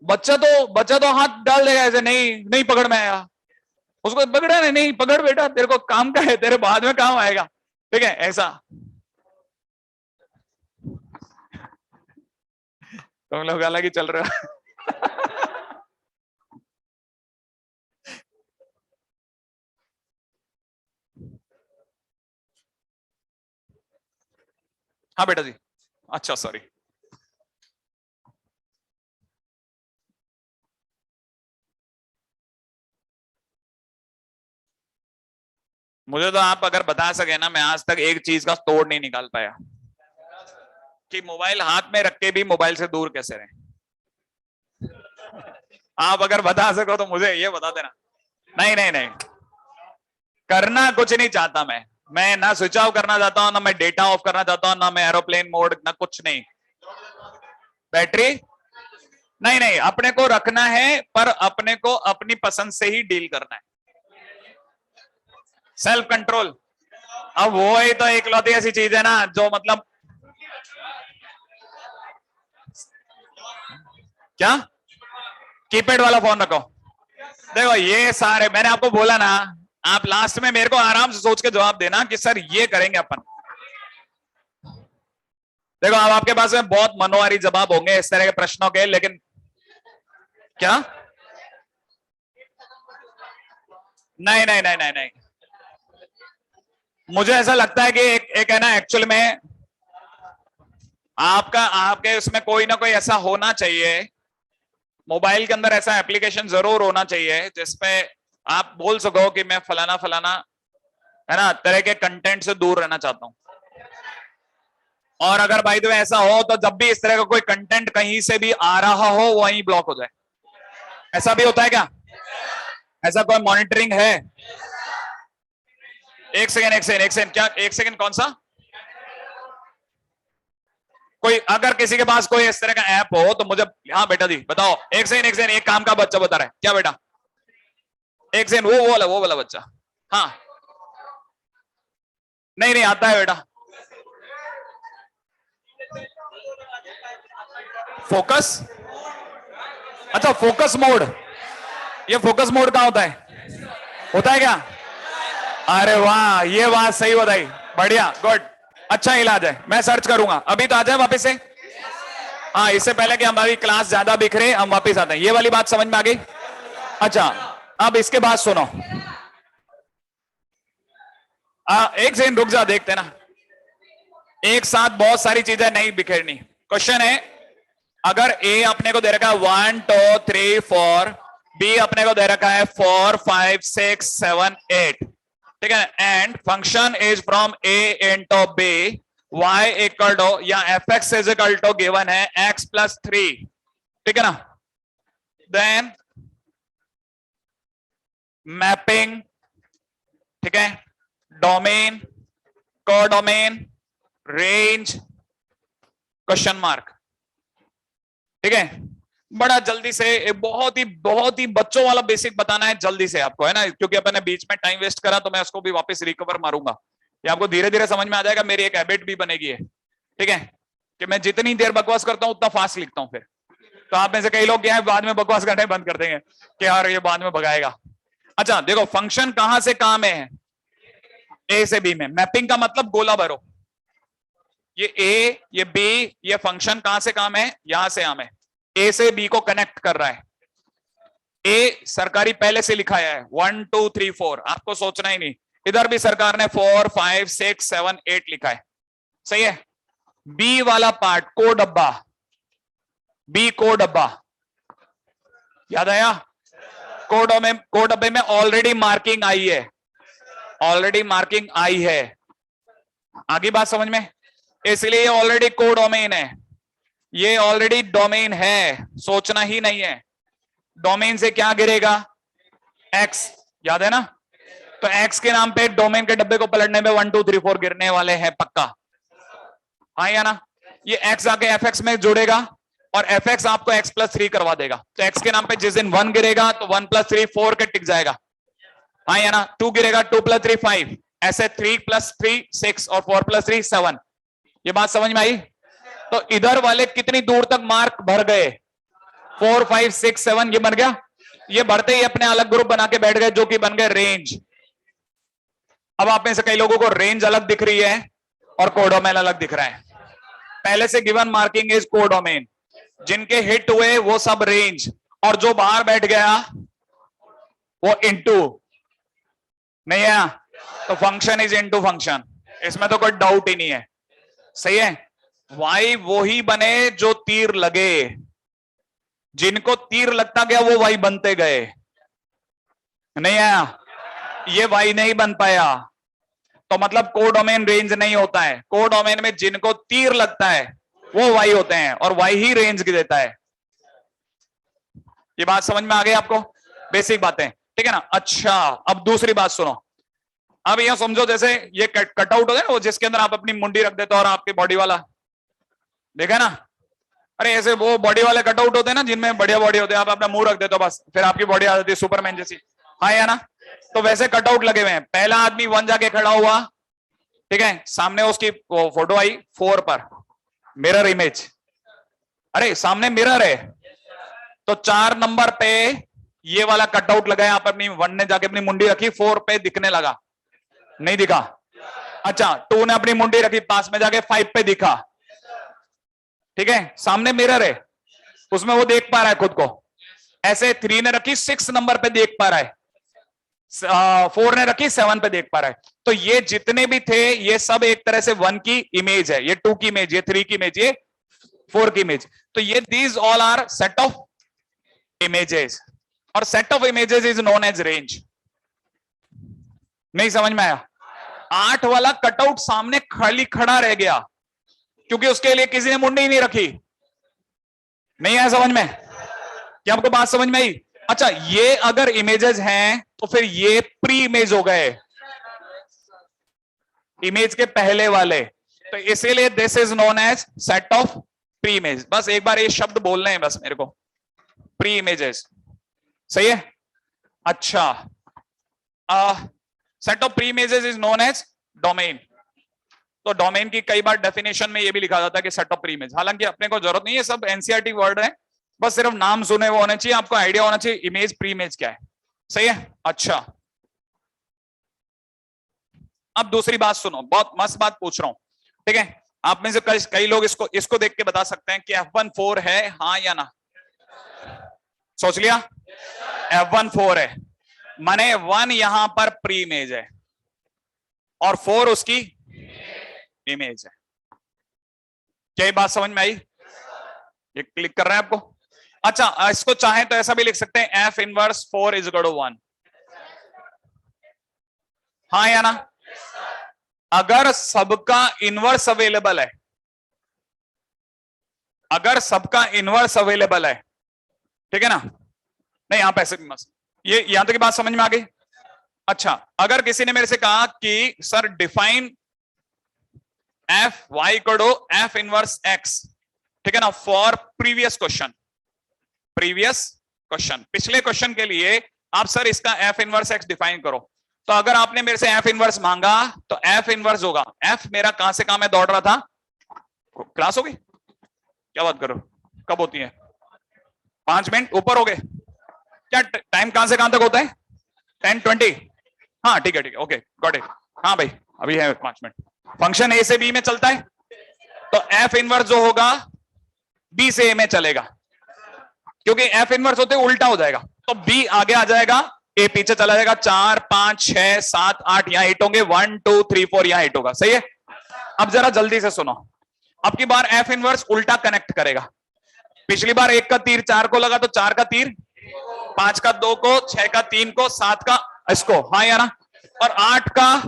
बच्चा तो हाथ डाल देगा ऐसे, नहीं नहीं पकड़ में आया, उसको पकड़ा नहीं, नहीं पकड़ बेटा, तेरे को काम का है, तेरे बाद में काम आएगा। ठीक है, ऐसा। तुम लोग अलग ही चल रहे हो। हाँ बेटा जी, अच्छा सॉरी। मुझे तो आप अगर बता सके ना, मैं आज तक एक चीज का तोड़ नहीं निकाल पाया कि मोबाइल हाथ में रख के भी मोबाइल से दूर कैसे रहे। आप अगर बता सको तो मुझे ये बता देना। नहीं नहीं नहीं, करना कुछ नहीं चाहता मैं ना स्विच ऑफ करना चाहता हूं, ना मैं डेटा ऑफ करना चाहता हूं, ना मैं एरोप्लेन मोड, ना कुछ नहीं। बैटरी नहीं नहीं, अपने को रखना है, पर अपने को अपनी पसंद से ही डील करना है। Self control. अब वो ही तो इकलौती ऐसी चीज है ना जो मतलब, क्या कीपैड वाला फोन रखो। देखो ये सारे मैंने आपको बोला ना, आप लास्ट में मेरे को आराम से सोच के जवाब देना कि सर ये करेंगे अपन। देखो अब आपके पास में बहुत मनोहारी जवाब होंगे इस तरह के प्रश्नों के, लेकिन क्या, नहीं नहीं नहीं नहीं नहीं, मुझे ऐसा लगता है कि एक है ना, एक्चुअल में आपका, आपके उसमें कोई ना कोई ऐसा होना चाहिए, मोबाइल के अंदर ऐसा एप्लीकेशन जरूर होना चाहिए जिसपे आप बोल सको कि मैं फलाना फलाना, है ना, तरह के कंटेंट से दूर रहना चाहता हूं। और अगर भाई तो ऐसा हो तो जब भी इस तरह का कोई कंटेंट कहीं से भी आ रहा हो वहीं ब्लॉक हो जाए। ऐसा भी होता है क्या? ऐसा कोई मॉनिटरिंग है? एक सेकेंड एक सेकेंड एक सेकेंड, क्या एक सेकेंड, कौन सा? कोई अगर किसी के पास कोई इस तरह का ऐप हो तो मुझे, हाँ बेटा जी बताओ, एक सेकेंड एक सेकेंड, एक काम का बच्चा बता रहा है, क्या बेटा? एक सेकेंड, वो वाला बच्चा, हाँ। नहीं नहीं आता है बेटा। फोकस, अच्छा फोकस मोड, ये फोकस मोड कहाँ होता है क्या? अरे वाह, ये बात सही बताई, बढ़िया, गुड, अच्छा इलाज है, मैं सर्च करूंगा अभी। तो आ जाए वापस से। हाँ, इससे पहले कि हमारी क्लास ज्यादा बिखरे, हम वापस आते हैं। ये वाली बात समझ में आ गई? अच्छा, अब इसके बाद सुनो, एक सेकंड रुक जा, देखते ना, एक साथ बहुत सारी चीजें नहीं बिखेरनी। क्वेश्चन है, अगर ए अपने को दे रखा है 1 2 3 4, बी अपने को दे रखा है 4 5 6 7 8, ठीक है, and function is from A into B, y equal to, या F x is equal to given है x प्लस 3, ठीक है ना, देन मैपिंग, ठीक है, domain, codomain, range, question mark, ठीक है। बड़ा जल्दी से, एक बहुत ही बच्चों वाला बेसिक बताना है जल्दी से आपको, है ना, क्योंकि अपन ने बीच में टाइम वेस्ट करा तो मैं उसको भी वापस रिकवर मारूंगा। ये आपको धीरे धीरे समझ में आ जाएगा, मेरी एक हैबिट भी बनेगी है, ठीक है, कि मैं जितनी देर बकवास करता हूं उतना फास्ट लिखता हूं। फिर तो आप में से कई लोग क्या है, बाद में बकवास करने बंद कर देंगे कि यार ये बाद में भगाएगा। अच्छा देखो, फंक्शन कहां से कहां में है, ए से बी में। मैपिंग का मतलब गोला भरो, ये ए, ये बी, ये फंक्शन कहां से कहां में है, यहां से यहां में, ए से बी को कनेक्ट कर रहा है। ए सरकारी पहले से लिखा है 1 2 3 4, आपको सोचना ही नहीं। इधर भी सरकार ने 4 5 6 7 8 लिखा है, सही है। बी वाला पार्ट को डब्बा, बी को डब्बा, याद आया, को डब्बे में ऑलरेडी मार्किंग आई है, ऑलरेडी मार्किंग आई है, आगे बात समझ में। इसलिए ऑलरेडी को डोमेन है, ये ऑलरेडी डोमेन है, सोचना ही नहीं है। डोमेन से क्या गिरेगा, एक्स, याद है ना, तो एक्स के नाम पे डोमेन के डब्बे को पलटने में 1 2 3 4 गिरने वाले हैं पक्का, हाँ या ना। ये एक्स आके एफ एक्स में जुड़ेगा और एफ एक्स आपको एक्स प्लस 3 करवा देगा, तो एक्स के नाम पे जिस दिन 1 गिरेगा तो 1 + 3 4 के टिक जाएगा, हाँ या ना। 2 गिरेगा, 2 + 3 5, ऐसे 3 + 3 6 और 4 + 3 7। ये बात समझ में आई। तो इधर वाले कितनी दूर तक मार्क भर गए, 4 5 6 7, ये बन गया। ये बढ़ते ही अपने अलग ग्रुप बना के बैठ गए जो कि बन गए रेंज। अब आप में से कई लोगों को रेंज अलग दिख रही है और कोडोमेन अलग दिख रहा है। पहले से गिवन मार्किंग इज कोडोमेन, जिनके हिट हुए वो सब रेंज, और जो बाहर बैठ गया वो इनटू, नहीं है तो फंक्शन इज इनटू फंक्शन, इसमें तो कोई डाउट ही नहीं है, सही है। वाई वो ही बने जो तीर लगे, जिनको तीर लगता गया वो वाई बनते गए, नहीं आया, ये वाई नहीं बन पाया, तो मतलब कोडोमेन रेंज नहीं होता है। कोडोमेन में जिनको तीर लगता है वो वाई होते हैं और वाई ही रेंज देता है। ये बात समझ में आ गई आपको, बेसिक बातें, ठीक है ना। अच्छा अब दूसरी बात सुनो, अब यह समझो जैसे ये कटआउट होता है ना, वो जिसके अंदर आप अपनी मुंडी रख देते हो और आपकी बॉडी वाला, देखा ना, अरे ऐसे वो बॉडी वाले कटआउट होते हैं ना जिनमें बढ़िया बॉडी होते हैं, आप अपना मुंह रख देते हो बस, फिर आपकी बॉडी आ जाती है सुपरमैन जैसी, हाँ या ना। तो वैसे कटआउट लगे हुए हैं, पहला आदमी 1 जाके खड़ा हुआ, ठीक है, सामने उसकी फोटो आई 4 पर, मिरर इमेज, अरे सामने मिरर है, तो 4 नंबर पे ये वाला कटआउट लगा है, आप अपनी 1 ने जाके अपनी मुंडी रखी, 4 पे दिखने लगा, नहीं दिखा। अच्छा 2 ने अपनी मुंडी रखी, पास में जाके 5 पे दिखा, ठीक है, सामने मिरर है, उसमें वो देख पा रहा है खुद को। ऐसे 3 ने रखी 6 नंबर पे देख पा रहा है, 4 ने रखी 7 पे देख पा रहा है। तो ये जितने भी थे ये सब एक तरह से 1 की इमेज है, ये 2 की इमेज, ये 3 की इमेज, ये 4 की इमेज। तो ये these all are set of images, और set of images is known as range. नहीं समझ में आया। 8 वाला कटआउट सामने खाली खड़ा रह गया क्योंकि उसके लिए किसी ने मुंडी ही नहीं रखी, नहीं आया समझ में, क्या आपको बात समझ में आई। अच्छा ये अगर इमेजेस हैं तो फिर ये प्री इमेज हो गए, इमेज के पहले वाले, तो इसीलिए this is known as set of preimage. बस एक बार ये शब्द बोलने हैं बस मेरे को, प्री इमेजेस, सही है। अच्छा set of preimages is known as domain. तो डोमेन की कई बार डेफिनेशन में ये भी लिखा जाता है कि सेट ऑफ प्री इमेज, हालांकि अपने को जरूरत नहीं है, सब एनसीईआरटी वर्ड है, बस सिर्फ नाम सुने वो होने चाहिए, आपको आइडिया होना चाहिए इमेज प्री इमेज क्या है, सही है। अच्छा अब दूसरी बात सुनो, बहुत मस्त बात पूछ रहा हूं, ठीक है। आप में से कई लोग इसको देख के बता सकते हैं कि F1 4 है, हाँ या ना, सोच लिया। F1 4 है, माने 1 यहां पर प्री इमेज है और 4 उसकी इमेज है। क्या ये बात समझ में आई, ये क्लिक कर रहे हैं आपको। अच्छा इसको चाहे तो ऐसा भी लिख सकते हैं F इनवर्स 4 = 1, हाँ या ना। अगर सबका इनवर्स अवेलेबल है, अगर सबका इनवर्स अवेलेबल है, ठीक है ना, नहीं आप ऐसे भी मत, ये यहां तक की बात समझ में आ गई? अच्छा, अगर किसी ने मेरे से कहा कि सर डिफाइन एफ वाई करो एफ इनवर्स एक्स, ठीक है ना, फॉर प्रीवियस क्वेश्चन, पिछले क्वेश्चन के लिए आप सर इसका एफ इनवर्स एक्स डिफाइन करो। तो अगर आपने मेरे से एफ इनवर्स मांगा तो एफ इनवर्स होगा, एफ मेरा कहां से कहां मैं दौड़ रहा था, क्लास होगी क्या बात करो, कब होती है? 5 मिनट ऊपर हो गए क्या? टाइम कहां से कहां तक होता है? 10:20। हाँ ठीक है ओके गॉट इट। हाँ भाई अभी है 5 मिनट। फंक्शन ए से बी में चलता है तो एफ इनवर्स जो होगा बी से ए में चलेगा, क्योंकि एफ इनवर्स होते उल्टा हो जाएगा, तो बी आगे आ जाएगा, ए पीछे चला जाएगा। 4 5 6 7 8 यहां हिट होंगे, 1 2 3 4 यहां हिट होगा। सही है? अब जरा जल्दी से सुनो, अब की बार एफ इनवर्स उल्टा कनेक्ट करेगा। पिछली बार 1 का तीर 4 को लगा तो 4 का तीर 5 का 2 को, 6 का 3 को, 7 का इसको, हाँ या ना, और 8 का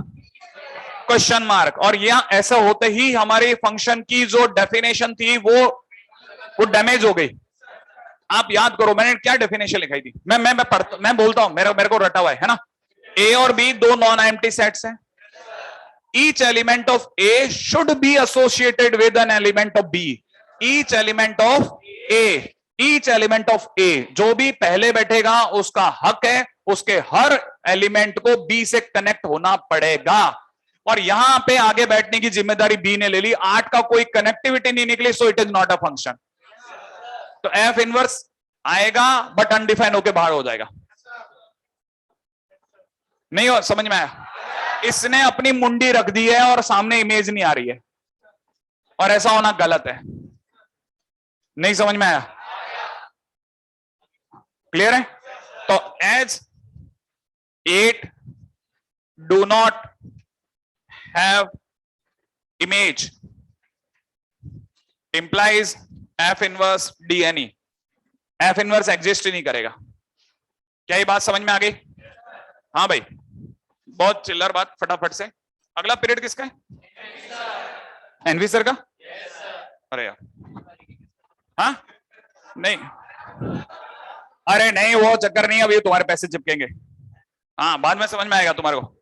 क्वेश्चन मार्क। और यहां ऐसा होते ही हमारी फंक्शन की जो डेफिनेशन थी वो डैमेज हो गई। आप याद करो मैंने क्या डेफिनेशन लिखाई थी, मैं बोलता हूं, मेरे को रटा हुआ है ना। ए और बी दो नॉन एम्प्टी सेट्स हैं, each element of A should be associated with an element of B. Each element of A जो भी पहले बैठेगा उसका हक है उसके हर एलिमेंट को बी से कनेक्ट होना पड़ेगा। और यहां पे आगे बैठने की जिम्मेदारी बी ने ले ली, 8 का कोई कनेक्टिविटी नहीं निकली, so it is not a function. तो एफ इनवर्स आएगा बट अनडिफाइन होके बाहर हो जाएगा। नहीं हो समझ में आया? इसने अपनी मुंडी रख दी है और सामने इमेज नहीं आ रही है, और ऐसा होना गलत है। नहीं समझ में आया? क्लियर है? तो as 8 do not have image implies F inverse D N E, F inverse exist ही नहीं करेगा। क्या ये बात समझ में आ गई? हाँ भाई बहुत चिल्लर बात, फटाफट से। अगला पीरियड किसका है? एनवी सर का? अरे यार हाँ नहीं, अरे नहीं वो चक्कर नहीं, अभी तुम्हारे पैसे चिपकेंगे, हाँ बाद में समझ में आएगा तुम्हारे को।